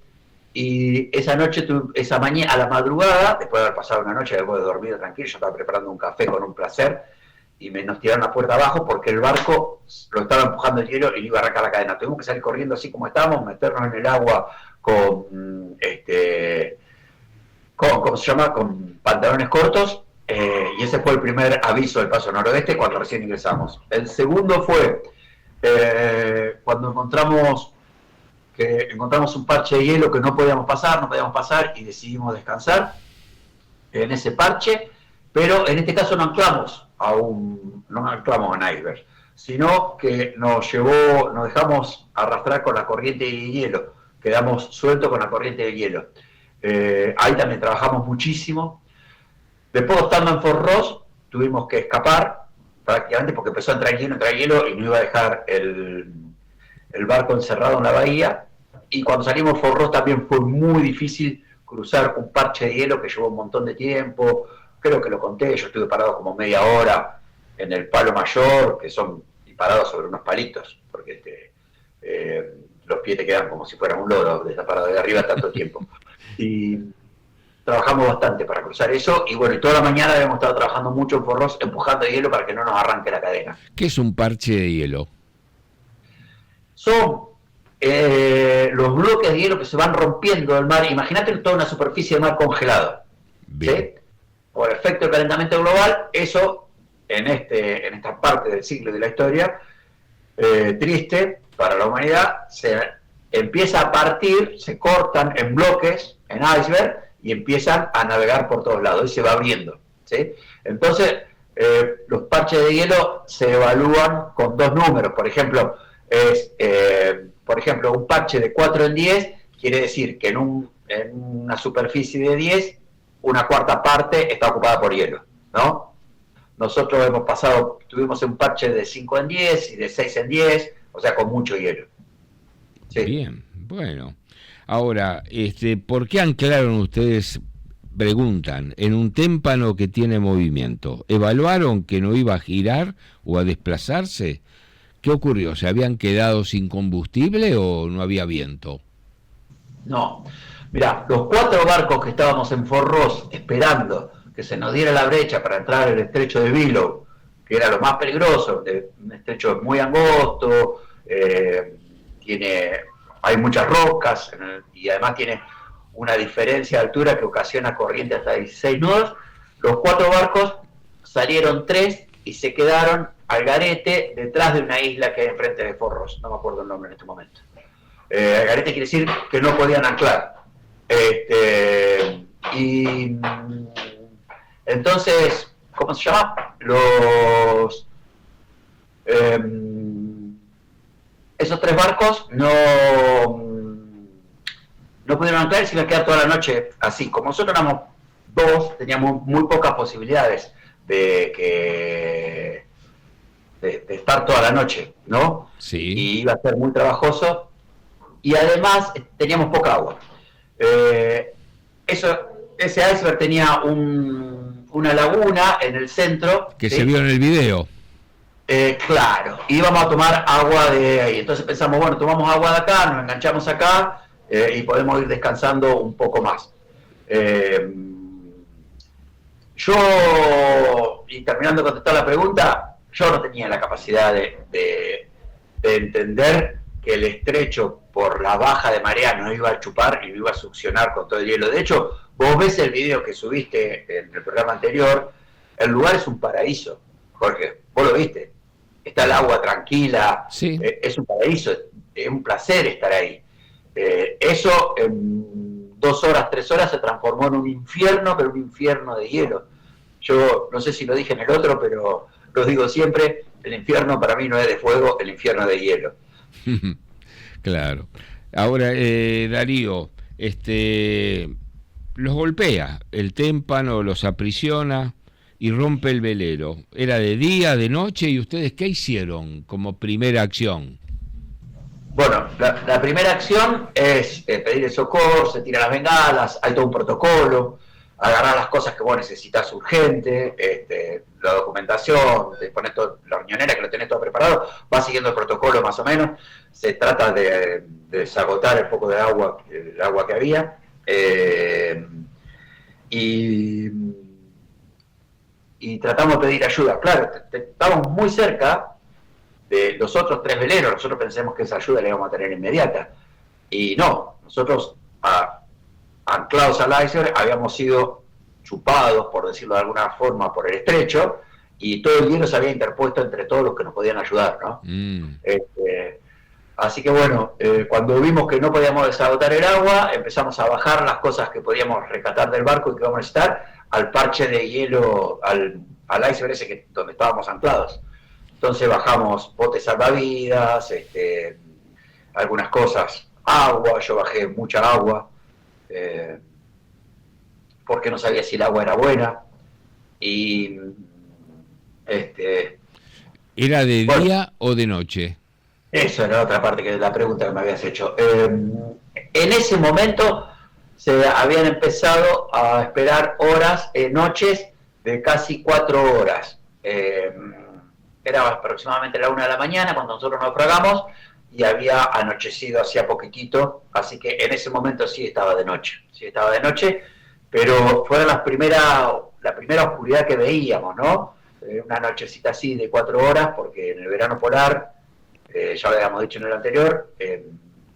y esa noche, esa mañana, a la madrugada, después de haber pasado una noche, después de dormir tranquilo, yo estaba preparando un café con un placer, y nos tiraron la puerta abajo porque el barco lo estaba empujando el hielo y le iba a arrancar la cadena. Tuvimos que salir corriendo así como estábamos, meternos en el agua con ¿cómo se llama? Con pantalones cortos, y ese fue el primer aviso del Paso Noroeste cuando recién ingresamos. El segundo fue cuando encontramos un parche de hielo que no podíamos pasar y decidimos descansar en ese parche, pero en este caso no anclamos en iceberg, sino que nos dejamos arrastrar con la corriente de hielo, quedamos sueltos con la corriente de hielo. Ahí también trabajamos muchísimo. Después, estando en Fort Ross, tuvimos que escapar prácticamente porque empezó a entrar hielo y no iba a dejar el barco encerrado en la bahía. Y cuando salimos de Fort Ross también fue muy difícil cruzar un parche de hielo que llevó un montón de tiempo. Creo que lo conté, yo estuve parado como media hora en el palo mayor, y parado sobre unos palitos, porque los pies te quedan como si fueran un loro de estar parado de arriba tanto tiempo. Y trabajamos bastante para cruzar eso, y bueno, y toda la mañana habíamos estado trabajando mucho en Fort Ross, empujando hielo para que no nos arranque la cadena. ¿Qué es un parche de hielo? Son los bloques de hielo que se van rompiendo del mar. Imagínate toda una superficie de mar congelado. ¿Sí? Por efecto del calentamiento global, eso, en esta parte del ciclo de la historia, triste para la humanidad, se empieza a partir, se cortan en bloques, en iceberg, y empiezan a navegar por todos lados, y se va abriendo, ¿sí? Entonces, los parches de hielo se evalúan con 2 números. Por ejemplo, un parche de 4 en 10 quiere decir que en una superficie de 10, una cuarta parte está ocupada por hielo, ¿no? Nosotros tuvimos un parche de 5 en 10 y de 6 en 10, o sea, con mucho hielo. ¿Sí? Bien, bueno. Ahora, ¿por qué anclaron ustedes, preguntan, en un témpano que tiene movimiento? ¿Evaluaron que no iba a girar o a desplazarse? ¿Qué ocurrió? ¿Se habían quedado sin combustible o no había viento? No. Mirá, los 4 barcos que estábamos en Fort Ross esperando que se nos diera la brecha para entrar al estrecho de Byllow, que era lo más peligroso, un estrecho muy angosto, hay muchas rocas y además tiene una diferencia de altura que ocasiona corriente hasta 16 nudos. Los 4 barcos salieron 3 y se quedaron al garete detrás de una isla que hay enfrente de Fort Ross, no me acuerdo el nombre en este momento. Al garete quiere decir que no podían anclar. Y entonces, ¿cómo se llama? Esos 3 barcos no pudieron anclar y se iban a quedar toda la noche así. Como nosotros éramos 2, teníamos muy pocas posibilidades de estar toda la noche, ¿no? Sí. Y iba a ser muy trabajoso, y además teníamos poca agua. Ese iceberg tenía una laguna en el centro. Que ¿sí? Se vio en el video. Claro, íbamos a tomar agua de ahí. Entonces pensamos, bueno, tomamos agua de acá, nos enganchamos acá y podemos ir descansando un poco más. Y terminando de contestar la pregunta, yo no tenía la capacidad de entender que el estrecho por la baja de marea no iba a chupar y no iba a succionar con todo el hielo. De hecho, vos ves el video que subiste en el programa anterior, el lugar es un paraíso, Jorge, vos lo viste, está el agua tranquila, sí. Es un paraíso, es un placer estar ahí. Eso en 2 horas, 3 horas se transformó en un infierno, pero un infierno de hielo. Yo no sé si lo dije en el otro, pero lo digo siempre, el infierno para mí no es de fuego, el infierno es de hielo. Claro. Ahora, Darío, los golpea, el témpano los aprisiona y rompe el velero. ¿Era de día, de noche? ¿Y ustedes qué hicieron como primera acción? Bueno, la primera acción es pedir el socorro, se tiran las bengalas, hay todo un protocolo, agarrar las cosas que vos necesitas urgente, la documentación, te pones todo, la riñonera que lo tenés todo preparado, vas siguiendo el protocolo más o menos, se trata de desagotar el poco de agua, el agua que había, y, y tratamos de pedir ayuda. Claro, estábamos muy cerca de los otros 3 veleros, nosotros pensamos que esa ayuda la íbamos a tener inmediata, y no, nosotros anclados al iceberg habíamos sido chupados, por decirlo de alguna forma, por el estrecho, y todo el hielo se había interpuesto entre todos los que nos podían ayudar, ¿no? Así que bueno, cuando vimos que no podíamos desagotar el agua, empezamos a bajar las cosas que podíamos rescatar del barco y que íbamos a necesitar al parche de hielo, al iceberg ese donde estábamos anclados. Entonces bajamos botes salvavidas, algunas cosas, agua, yo bajé mucha agua, porque no sabía si el agua era buena. Y ¿Era de bueno, día o de noche? eso era otra parte de la pregunta que me habías hecho. En ese momento se habían empezado a esperar horas, noches de casi 4 horas. Era aproximadamente la 1 de la mañana cuando nosotros naufragamos y había anochecido hacía poquitito, así que en ese momento sí estaba de noche, pero fue la primera oscuridad que veíamos, ¿no? Una nochecita así de 4 horas, porque en el verano polar, ya lo habíamos dicho en el anterior,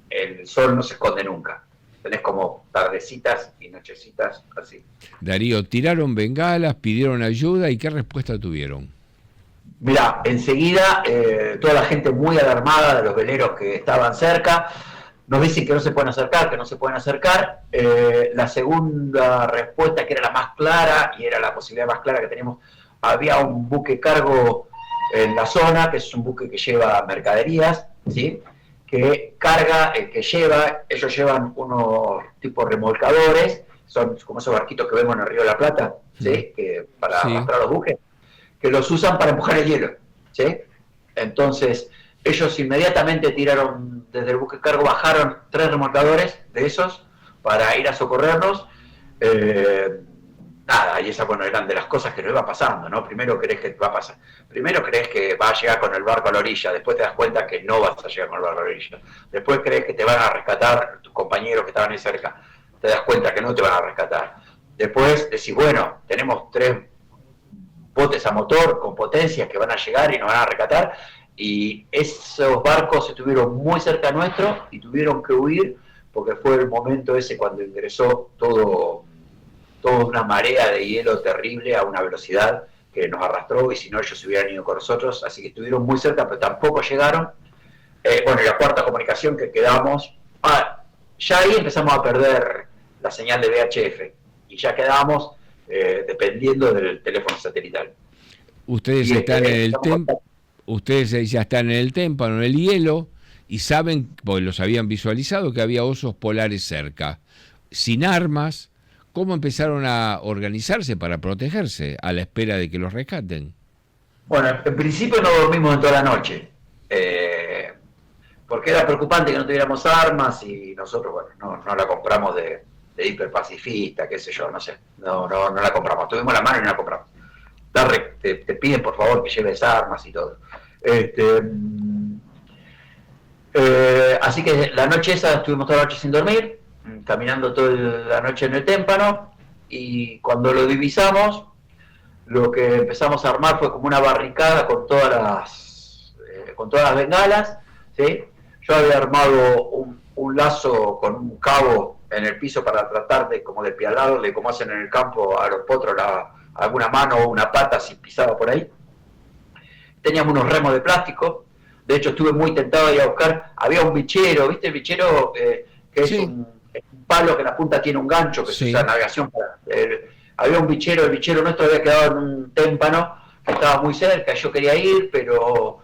el sol no se esconde nunca. Tenés como tardecitas y nochecitas así. Darío, ¿tiraron bengalas, pidieron ayuda y qué respuesta tuvieron? Mirá, enseguida toda la gente muy alarmada de los veleros que estaban cerca, nos dicen que no se pueden acercar. La segunda respuesta, que era la más clara, y era la posibilidad más clara que teníamos, había un buque cargo en la zona, que es un buque que lleva mercaderías, ¿sí? Que carga, ellos llevan unos tipos remolcadores, son como esos barquitos que vemos en el Río de la Plata, ¿sí? Para arrastrar los buques, que los usan para empujar el hielo, ¿sí? Entonces, ellos inmediatamente tiraron desde el buque cargo, bajaron 3 remolcadores de esos para ir a socorrernos. Y esas, bueno, eran de las cosas que nos iba pasando, ¿no? Primero crees que va a llegar con el barco a la orilla, después te das cuenta que no vas a llegar con el barco a la orilla, después crees que te van a rescatar tus compañeros que estaban ahí cerca, te das cuenta que no te van a rescatar, después decís, bueno, tenemos 3 botes a motor con potencias que van a llegar y nos van a rescatar, y esos barcos estuvieron muy cerca nuestro y tuvieron que huir porque fue el momento ese cuando ingresó toda una marea de hielo terrible a una velocidad que nos arrastró, y si no ellos se hubieran ido con nosotros, así que estuvieron muy cerca pero tampoco llegaron. Y la cuarta comunicación que quedamos, ya ahí empezamos a perder la señal de VHF y ya quedamos dependiendo del teléfono satelital. Ustedes ya están en el témpano, en el hielo, y saben, porque los habían visualizado, que había osos polares cerca, sin armas. ¿Cómo empezaron a organizarse para protegerse a la espera de que los rescaten? Bueno, en principio no dormimos en toda la noche, porque era preocupante que no tuviéramos armas, y nosotros, bueno, no la compramos de hiperpacifista, qué sé yo, no sé, no la compramos, tuvimos la mano y no la compramos. Te piden por favor que lleves armas y todo. Así que la noche esa estuvimos toda la noche sin dormir, caminando toda la noche en el témpano, y cuando lo divisamos, lo que empezamos a armar fue como una barricada con todas las bengalas, ¿sí? Yo había armado un lazo con un cabo en el piso para tratar de pialarle, como hacen en el campo a los potros, alguna mano o una pata si pisaba por ahí. Teníamos unos remos de plástico. De hecho, estuve muy tentado de ir a buscar. Había un bichero, ¿viste el bichero que Sí. es un palo que en la punta tiene un gancho que se Sí. usa en navegación. Había un bichero, el bichero nuestro había quedado en un témpano que estaba muy cerca, yo quería ir, pero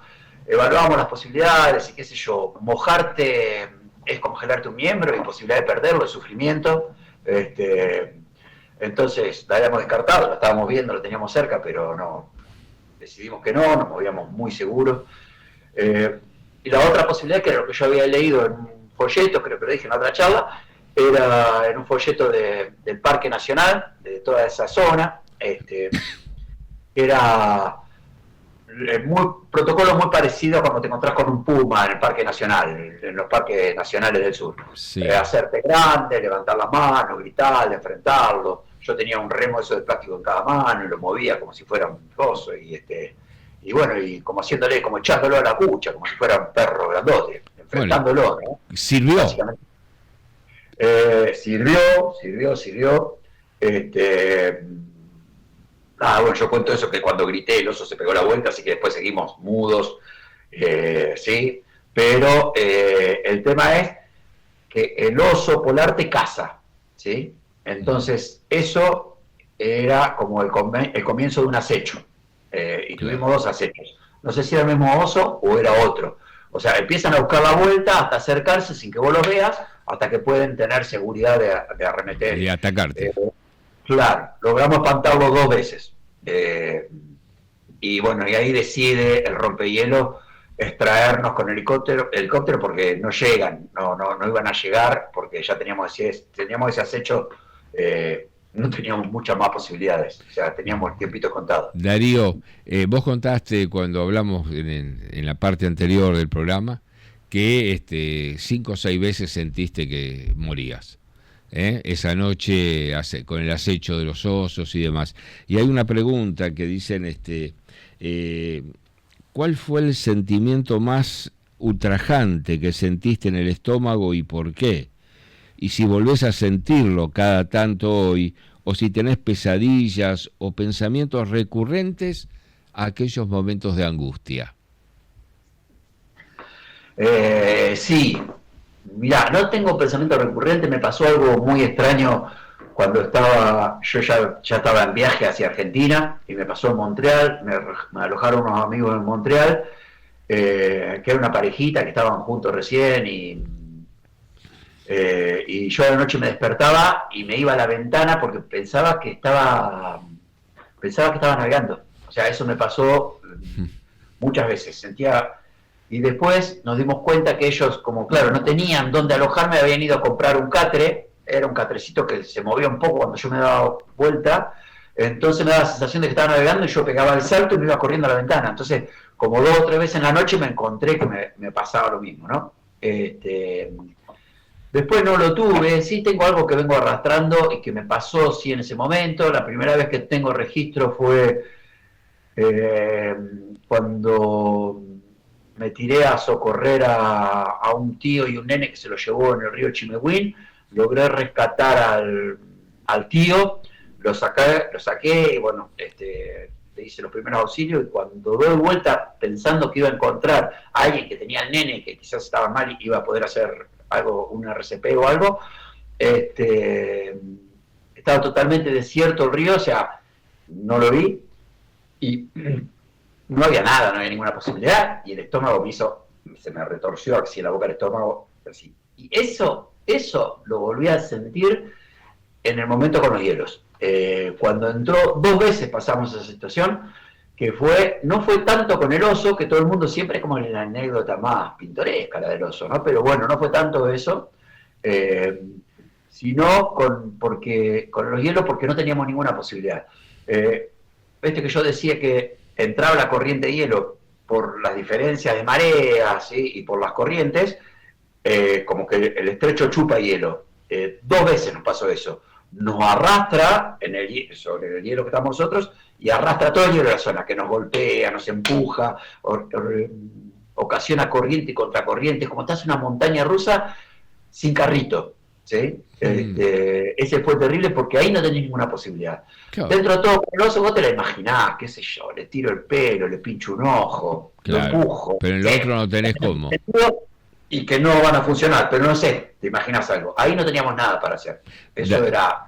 evaluábamos las posibilidades y qué sé yo, mojarte es congelarte un miembro y posibilidad de perderlo, el sufrimiento. Entonces la habíamos descartado, lo estábamos viendo, lo teníamos cerca, pero no, decidimos que no, nos movíamos muy seguros. Y la otra posibilidad, que era lo que yo había leído en un folleto, creo que lo dije en otra charla, era en un folleto del Parque Nacional, de toda esa zona, era protocolo muy parecido a cuando te encontrás con un puma en el Parque Nacional, en los parques nacionales del sur. Sí. Hacerte grande, levantar la mano, gritar, enfrentarlo. Yo tenía un remo eso de plástico en cada mano y lo movía como si fuera un coso y bueno, y como haciéndole, como echándolo a la cucha, como si fuera un perro grandote, enfrentándolo, Bueno, ¿no? sirvió. Básicamente. Sirvió. Bueno, yo cuento eso, que cuando grité el oso se pegó la vuelta, así que después seguimos mudos, sí, pero el tema es que el oso polar te caza, ¿sí? Entonces, eso era como el comienzo de un acecho, y tuvimos dos acechos. No sé si era el mismo oso o era otro. O sea, empiezan a buscar la vuelta hasta acercarse sin que vos los veas, hasta que pueden tener seguridad de arremeter. De atacarte. Claro, logramos espantarlo 2 veces. Y bueno, y ahí decide el rompehielo extraernos con helicóptero porque no llegan, no iban a llegar porque ya teníamos ese acecho, no teníamos muchas más posibilidades, o sea, teníamos el tiempito contado. Darío, vos contaste cuando hablamos en la parte anterior del programa que 5 o 6 veces sentiste que morías. Esa noche con el acecho de los osos y demás. Y hay una pregunta que dicen, ¿cuál fue el sentimiento más ultrajante que sentiste en el estómago y por qué? Y si volvés a sentirlo cada tanto hoy, o si tenés pesadillas o pensamientos recurrentes a aquellos momentos de angustia. Sí, mirá, no tengo pensamiento recurrente, me pasó algo muy extraño cuando yo ya estaba en viaje hacia Argentina y me pasó en Montreal, me alojaron unos amigos en Montreal, que era una parejita que estaban juntos recién y yo a la noche me despertaba y me iba a la ventana porque pensaba que estaba navegando. O sea, eso me pasó muchas veces, y después nos dimos cuenta que ellos, como claro, no tenían dónde alojarme, habían ido a comprar un catre, era un catrecito que se movía un poco cuando yo me daba vuelta, entonces me daba la sensación de que estaba navegando y yo pegaba el salto y me iba corriendo a la ventana. Entonces, como 2 o 3 veces en la noche me encontré que me pasaba lo mismo, ¿no? Después no lo tuve, sí tengo algo que vengo arrastrando y que me pasó, sí, en ese momento. La primera vez que tengo registro fue cuando me tiré a socorrer a un tío y un nene que se lo llevó en el río Chimehuín. Logré rescatar al tío, lo saqué y bueno, le hice los primeros auxilios y cuando doy vuelta pensando que iba a encontrar a alguien que tenía el nene, que quizás estaba mal y iba a poder hacer algo, un RCP o algo, estaba totalmente desierto el río, o sea, no lo vi y no había nada, no había ninguna posibilidad y el estómago se me retorció así en la boca del estómago, así. Y eso lo volví a sentir en el momento con los hielos. Cuando entró, 2 veces pasamos esa situación, que no fue tanto con el oso, que todo el mundo siempre es como la anécdota más pintoresca, la del oso, ¿no? Pero bueno, no fue tanto eso, sino con los hielos porque no teníamos ninguna posibilidad. Viste que yo decía que entraba la corriente de hielo por las diferencias de mareas, ¿sí? Y por las corrientes, como que el estrecho chupa hielo. 2 veces nos pasó eso. Nos arrastra sobre el hielo que estamos nosotros y arrastra todo el hielo de la zona, que nos golpea, nos empuja, ocasiona corriente y contracorriente, como estás en una montaña rusa sin carrito, ¿sí? Ese fue terrible porque ahí no tenés ninguna posibilidad. Claro. Dentro de todo, el oso vos te la imaginás, qué sé yo, le tiro el pelo, le pincho un ojo, claro, lo empujo. Pero en lo otro no tenés cómo. y que no van a funcionar, pero no sé, te imaginas algo. Ahí no teníamos nada para hacer. Eso era,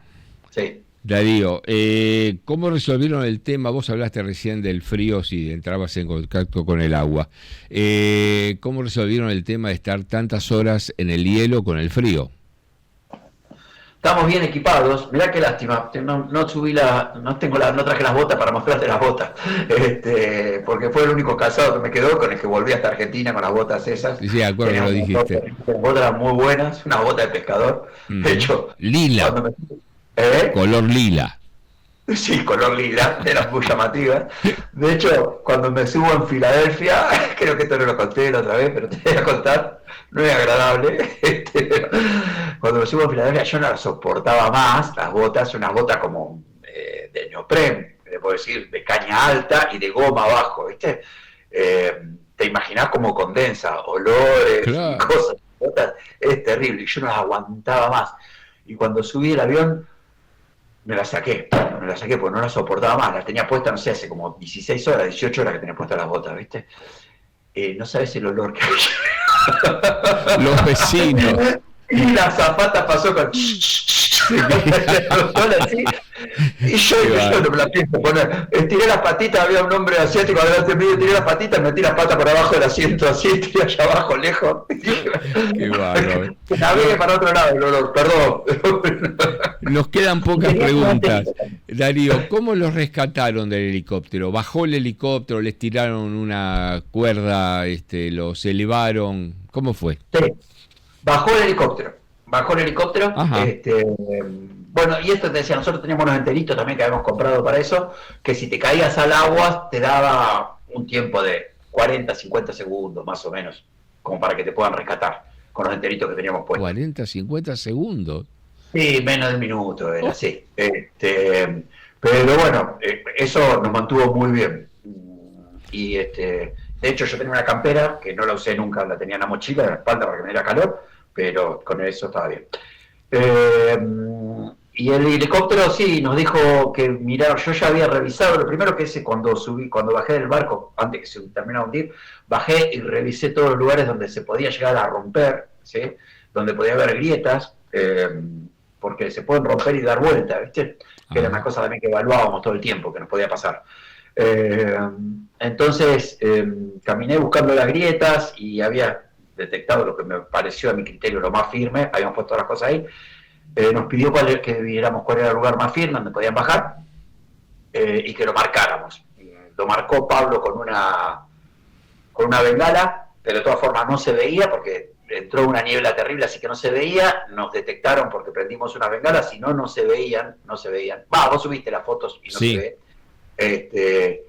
sí. Darío, ¿cómo resolvieron el tema? Vos hablaste recién del frío si entrabas en contacto con el agua. ¿Cómo resolvieron el tema de estar tantas horas en el hielo con el frío? Estamos bien equipados. Mirá qué lástima, no subí no traje las botas para mostrarte las botas, porque fue el único calzado que me quedó con el que volví hasta Argentina con las botas esas. Sí, de acuerdo, lo dijiste. Botas muy buenas, una bota de pescador. De hecho, lila, color lila. Sí, color lila, eran muy llamativas. De hecho, cuando me subo en Filadelfia, creo que esto no lo conté la otra vez, pero te voy a contar, no es agradable. Cuando me subo en Filadelfia yo no las soportaba más, las botas, unas botas como de neopren, le puedo decir, de caña alta y de goma abajo, ¿viste? Te imaginás como condensa, olores, claro, y cosas, botas, es terrible, y yo no las aguantaba más. Y cuando subí el avión, me la saqué porque no la soportaba más, las tenía puestas, no sé, hace como 16 horas, 18 horas que tenía puestas las botas, ¿viste? No sabes el olor que hay. Los vecinos. Y la azafata pasó con... y yo no me la pienso poner. Estiré las patitas, había un hombre asiático adelante mío, estiré las patitas, metí las patas por abajo del asiento, así, estiré allá abajo, lejos. Qué bárbaro. Navegué para otro lado el olor, perdón. Nos quedan pocas preguntas. Darío, ¿cómo los rescataron del helicóptero? ¿Bajó el helicóptero, les tiraron una cuerda, los elevaron? ¿Cómo fue? Sí, bajó el helicóptero. Bueno, y esto te decía, nosotros teníamos unos enteritos también que habíamos comprado para eso, que si te caías al agua te daba un tiempo de 40, 50 segundos más o menos, como para que te puedan rescatar con los enteritos que teníamos puestos. 40, 50 segundos. Sí, menos de un minuto era así. Pero bueno, eso nos mantuvo muy bien. Y de hecho yo tenía una campera que no la usé nunca, la tenía en la mochila, en la espalda para que me diera calor, pero con eso estaba bien. Y el helicóptero sí nos dijo que mirar, yo ya había revisado, lo primero que hice cuando bajé del barco, antes que se terminara de hundir, bajé y revisé todos los lugares donde se podía llegar a romper, ¿sí? Donde podía haber grietas, porque se pueden romper y dar vuelta, ¿viste? Que era una cosa también que evaluábamos todo el tiempo, que nos podía pasar. Entonces caminé buscando las grietas y había detectado lo que me pareció a mi criterio lo más firme, habíamos puesto las cosas ahí. Nos pidió que viéramos cuál era el lugar más firme donde podían bajar y que lo marcáramos. Lo marcó Pablo con una bengala, pero de todas formas no se veía porque entró una niebla terrible, así que no se veía. Nos detectaron porque prendimos una bengala, si no, no se veían. Vos subiste las fotos y no sí se ve.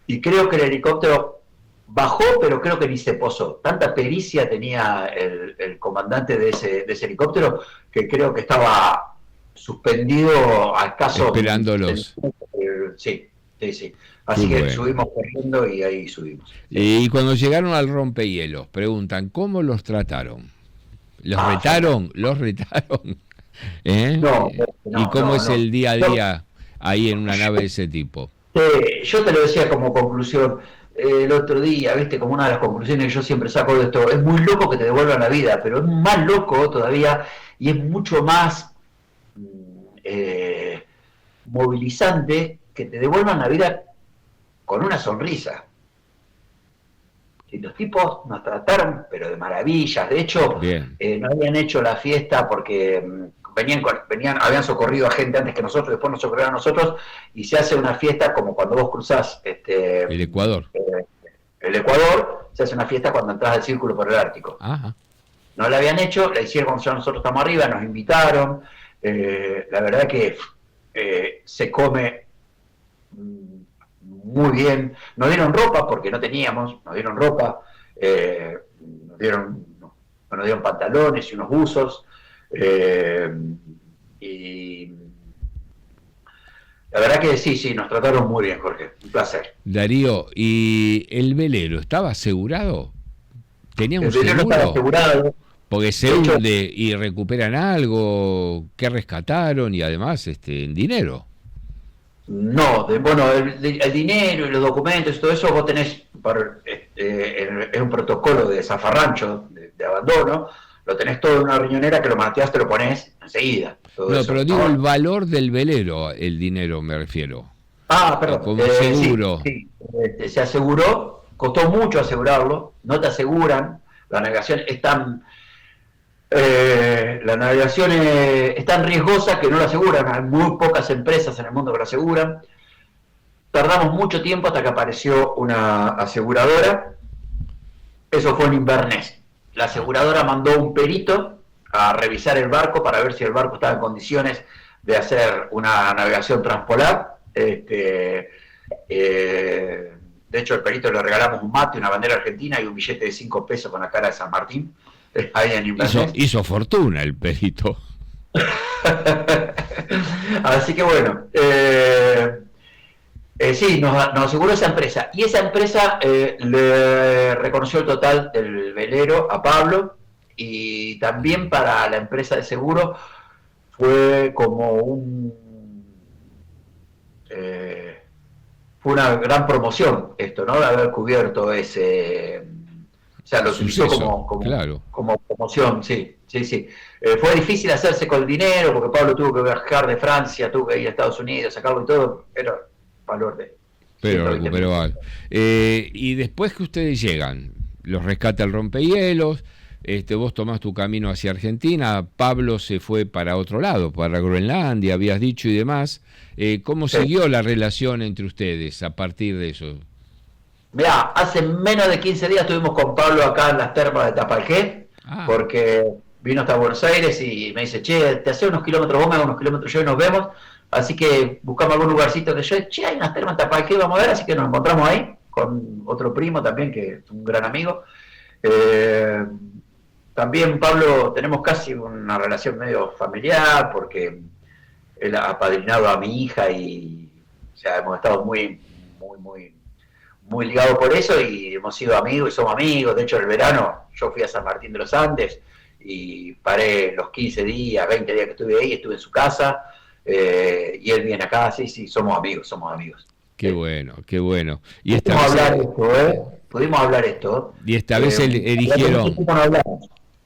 Y creo que el helicóptero bajó, pero creo que ni se posó. Tanta pericia tenía el comandante de ese helicóptero que creo que estaba suspendido al caso. Esperándolos. Sí. Así que subimos corriendo y ahí subimos. Y cuando llegaron al rompehielos, preguntan, ¿cómo los trataron? ¿Los retaron? No, ¿Y cómo es el día a día ahí en una nave de ese tipo? Yo te lo decía como conclusión el otro día, viste, como una de las conclusiones que yo siempre saco de esto, es muy loco que te devuelvan la vida, pero es más loco todavía y es mucho más movilizante que te devuelvan la vida con una sonrisa. Y los tipos nos trataron, pero de maravillas. De hecho, no habían hecho la fiesta porque habían socorrido a gente antes que nosotros, después nos socorrieron a nosotros, y se hace una fiesta como cuando vos cruzás el Ecuador. El Ecuador, se hace una fiesta cuando entras al círculo por el Ártico. Ajá. No la habían hecho, la hicieron cuando ya nosotros estamos arriba, nos invitaron. La verdad que se come muy bien. Nos dieron ropa porque no teníamos, nos dieron ropa, nos dieron pantalones y unos buzos. Y la verdad que sí, nos trataron muy bien, Jorge, un placer. Darío, ¿y el velero estaba asegurado? ¿Tenía un seguro? El velero estaba asegurado. Porque se hunde y recuperan algo, ¿qué rescataron? Y además en dinero. No, el dinero y los documentos y todo eso vos tenés, es un protocolo de zafarrancho, de de abandono, lo tenés todo en una riñonera que lo manateás, te lo pones enseguida. No, eso, pero digo el valor del velero, el dinero me refiero. Perdón. Como seguro. Sí. Se aseguró, costó mucho asegurarlo, no te aseguran, la navegación es tan... la navegación es tan riesgosa que no lo aseguran, hay muy pocas empresas en el mundo que lo aseguran. Tardamos mucho tiempo hasta que apareció una aseguradora, eso fue en Inverness. La aseguradora mandó un perito a revisar el barco para ver si el barco estaba en condiciones de hacer una navegación transpolar. De hecho, al perito le regalamos un mate, una bandera argentina y un billete de 5 pesos con la cara de San Martín. Ahí en Inverness. Hizo fortuna el perito. Así que bueno, sí, nos aseguró esa empresa. Y esa empresa le reconoció el total del velero a Pablo, y también para la empresa de seguro fue como fue una gran promoción esto, ¿no? De haber cubierto ese... O sea, lo utilizó como promoción, sí. Fue difícil hacerse con el dinero, porque Pablo tuvo que viajar de Francia, tuvo que ir a Estados Unidos, sacarlo y todo, pero valor de... Pero recuperó. Y después que ustedes llegan, los rescata el rompehielos, vos tomás tu camino hacia Argentina, Pablo se fue para otro lado, para Groenlandia, habías dicho y demás. ¿Cómo siguió la relación entre ustedes a partir de eso? Mirá, hace menos de 15 días estuvimos con Pablo acá en las termas de Tapalqué, porque vino hasta Buenos Aires y me dice, che, te haces unos kilómetros vos, me hago unos kilómetros yo y nos vemos, así que buscamos algún lugarcito que yo, che, hay unas termas en Tapalqué, vamos a ver, así que nos encontramos ahí, con otro primo también, que es un gran amigo. También Pablo, tenemos casi una relación medio familiar, porque él ha apadrinado a mi hija y, o sea, hemos estado muy ligados por eso y hemos sido amigos y somos amigos. De hecho, el verano yo fui a San Martín de los Andes y paré los 15 días, 20 días que estuve ahí, estuve en su casa, y él viene acá, sí, somos amigos. Qué bueno. Y Pudimos hablar esto. Y esta vez eligieron...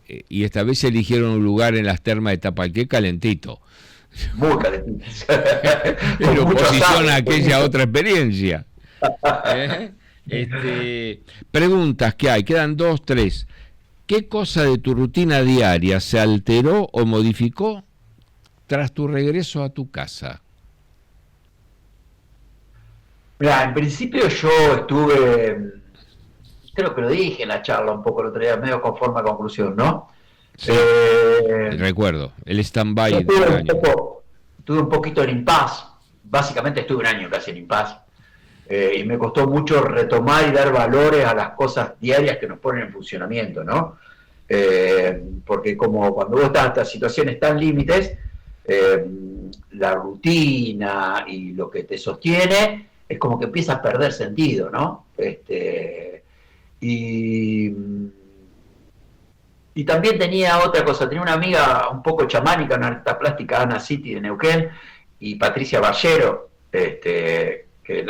Y esta vez eligieron un lugar en las termas de Tapalqué calentito. Muy calentito. En oposición a aquella otra experiencia. Preguntas que hay, quedan 2, 3. ¿Qué cosa de tu rutina diaria se alteró o modificó tras tu regreso a tu casa? Mira, en principio yo estuve, creo que lo dije en la charla un poco el otro día, medio conforme a conclusión, ¿no? Sí, recuerdo, el stand-by del año. Tuve un poquito en impasse, básicamente estuve un año casi en impasse, y me costó mucho retomar y dar valores a las cosas diarias que nos ponen en funcionamiento, ¿no? Porque como cuando vos estás en estas situaciones tan límites, la rutina y lo que te sostiene es como que empieza a perder sentido, ¿no? Y también tenía otra cosa, tenía una amiga un poco chamánica, una artista plástica, Ana City de Neuquén, y Patricia Ballero, que quien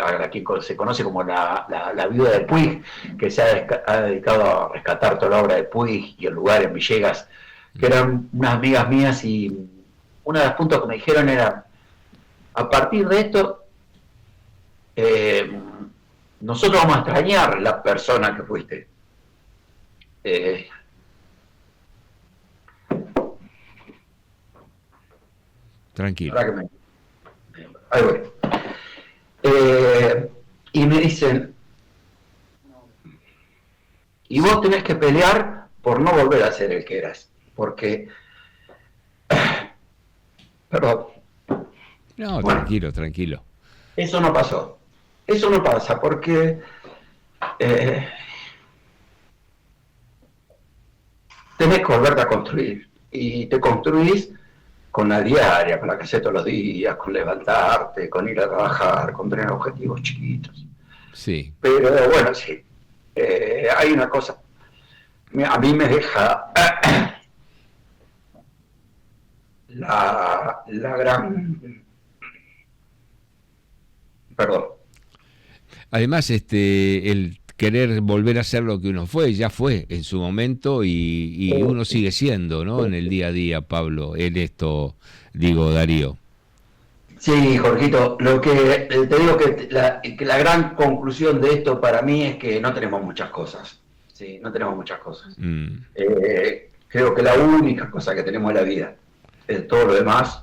se conoce como la viuda de Puig, que se ha dedicado a rescatar toda la obra de Puig y el lugar en Villegas, que eran unas amigas mías, y uno de los puntos que me dijeron era, a partir de esto, nosotros vamos a extrañar la persona que fuiste. Tranquilo. Ahí voy. Y me dicen, y vos tenés que pelear por no volver a ser el que eras, porque... Perdón. No, bueno, tranquilo. Eso no pasó. Eso no pasa porque tenés que volverte a construir. Y te construís con la diaria, con la que haces todos los días, con levantarte, con ir a trabajar, con tener objetivos chiquitos. Sí. Pero bueno, sí. Hay una cosa. A mí me deja la gran... Perdón. Además, el querer volver a ser lo que uno fue, ya fue en su momento y uno sigue siendo, ¿no? En el día a día, Pablo, en esto, digo, Darío. Sí, Jorgito, lo que te digo que la gran conclusión de esto para mí es que no tenemos muchas cosas. Sí, no tenemos muchas cosas. Creo que la única cosa que tenemos es la vida. Todo lo demás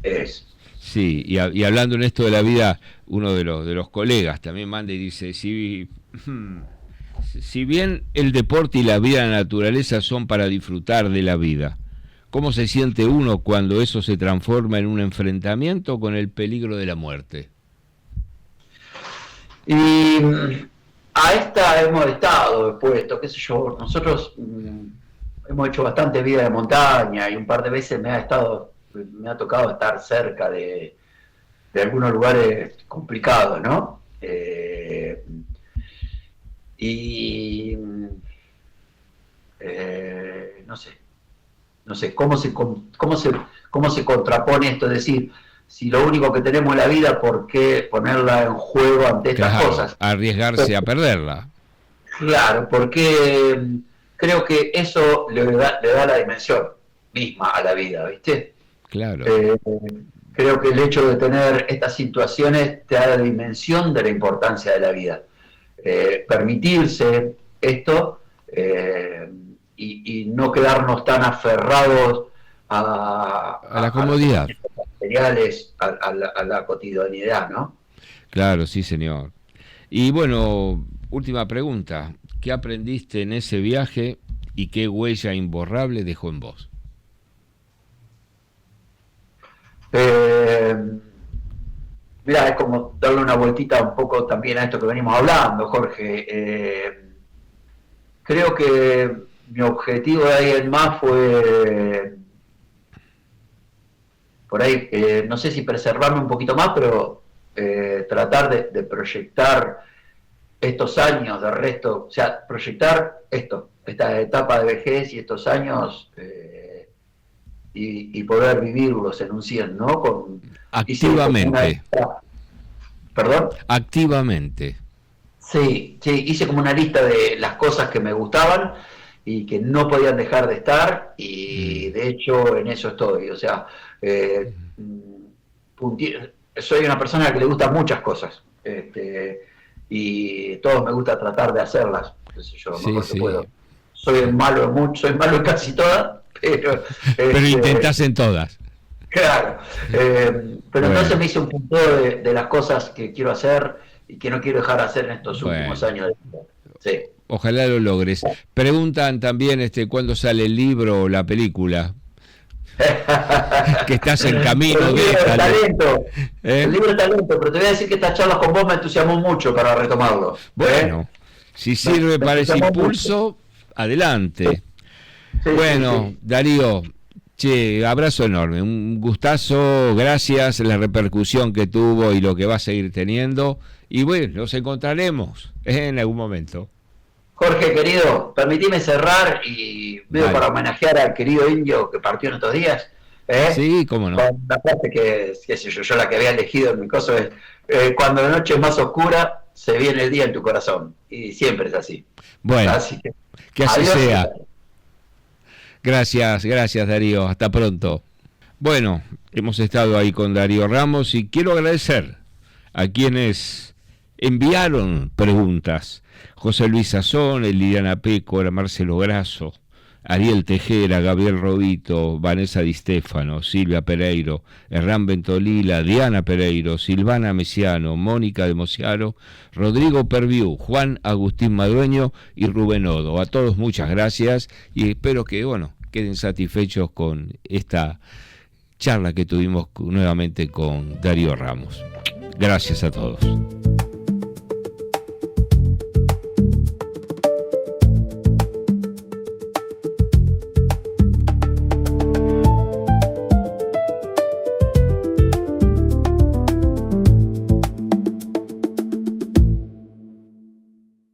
es... Sí, y hablando en esto de la vida, uno de los colegas también manda y dice, si bien el deporte y la vida en la naturaleza son para disfrutar de la vida, ¿cómo se siente uno cuando eso se transforma en un enfrentamiento con el peligro de la muerte? Y a esta hemos estado expuestos, qué sé yo, nosotros hemos hecho bastante vida de montaña y un par de veces me ha tocado estar cerca de algunos lugares complicados, ¿no? No sé cómo se contrapone esto, es decir, si lo único que tenemos es la vida, ¿por qué ponerla en juego ante estas cosas? Arriesgarse a perderla. Claro, porque creo que eso le da la dimensión misma a la vida, ¿viste? Claro. Creo que el hecho de tener estas situaciones te da la dimensión de la importancia de la vida. Permitirse esto y no quedarnos tan aferrados a la comodidad, a los materiales, a la cotidianidad, ¿no? Claro, sí, señor. Y bueno, última pregunta. ¿Qué aprendiste en ese viaje y qué huella imborrable dejó en vos? Mirá, es como darle una vueltita un poco también a esto que venimos hablando, Jorge. Creo que mi objetivo de ahí en más fue, por ahí, no sé si preservarme un poquito más, pero tratar de proyectar estos años de resto, o sea, proyectar esta etapa de vejez y estos años y poder vivirlos en un 100, ¿no? Activamente. ¿Perdón? Activamente. Sí, hice como una lista de las cosas que me gustaban y que no podían dejar de estar y de hecho en eso estoy, o sea, soy una persona que le gustan muchas cosas y todos me gusta tratar de hacerlas, qué sé yo, lo mejor que puedo. Soy malo en casi todas, pero intentás en todas. Claro, pero entonces me hice un punto de las cosas que quiero hacer y que no quiero dejar de hacer en estos últimos años de vida. Sí. Ojalá lo logres. Preguntan también cuándo sale el libro o la película. Que estás en camino el libro de talento. El libro de talento, pero te voy a decir que estas charlas con vos me entusiasmó mucho para retomarlo. Bueno, si sirve para ese impulso, adelante. Sí, bueno, sí. Darío, abrazo enorme, un gustazo, gracias, la repercusión que tuvo y lo que va a seguir teniendo. Y bueno, nos encontraremos en algún momento. Jorge, querido, permitime cerrar y veo para homenajear al querido indio que partió en estos días. Sí, cómo no. Con una frase que, qué sé yo la que había elegido en mi caso es, cuando la noche es más oscura, se viene el día en tu corazón. Y siempre es así. Bueno, así que así sea. Gracias, Darío. Hasta pronto. Bueno, hemos estado ahí con Darío Ramos y quiero agradecer a quienes enviaron preguntas. José Luis Sazón, Liliana Pécora, Marcelo Grasso, Ariel Tejera, Gabriel Robito, Vanessa Di Stefano, Silvia Pereiro, Hernán Bentolila, Diana Pereiro, Silvana Mesiano, Mónica de Mosiaro, Rodrigo Perviú, Juan Agustín Madueño y Rubén Odo. A todos muchas gracias y espero que, queden satisfechos con esta charla que tuvimos nuevamente con Darío Ramos. Gracias a todos.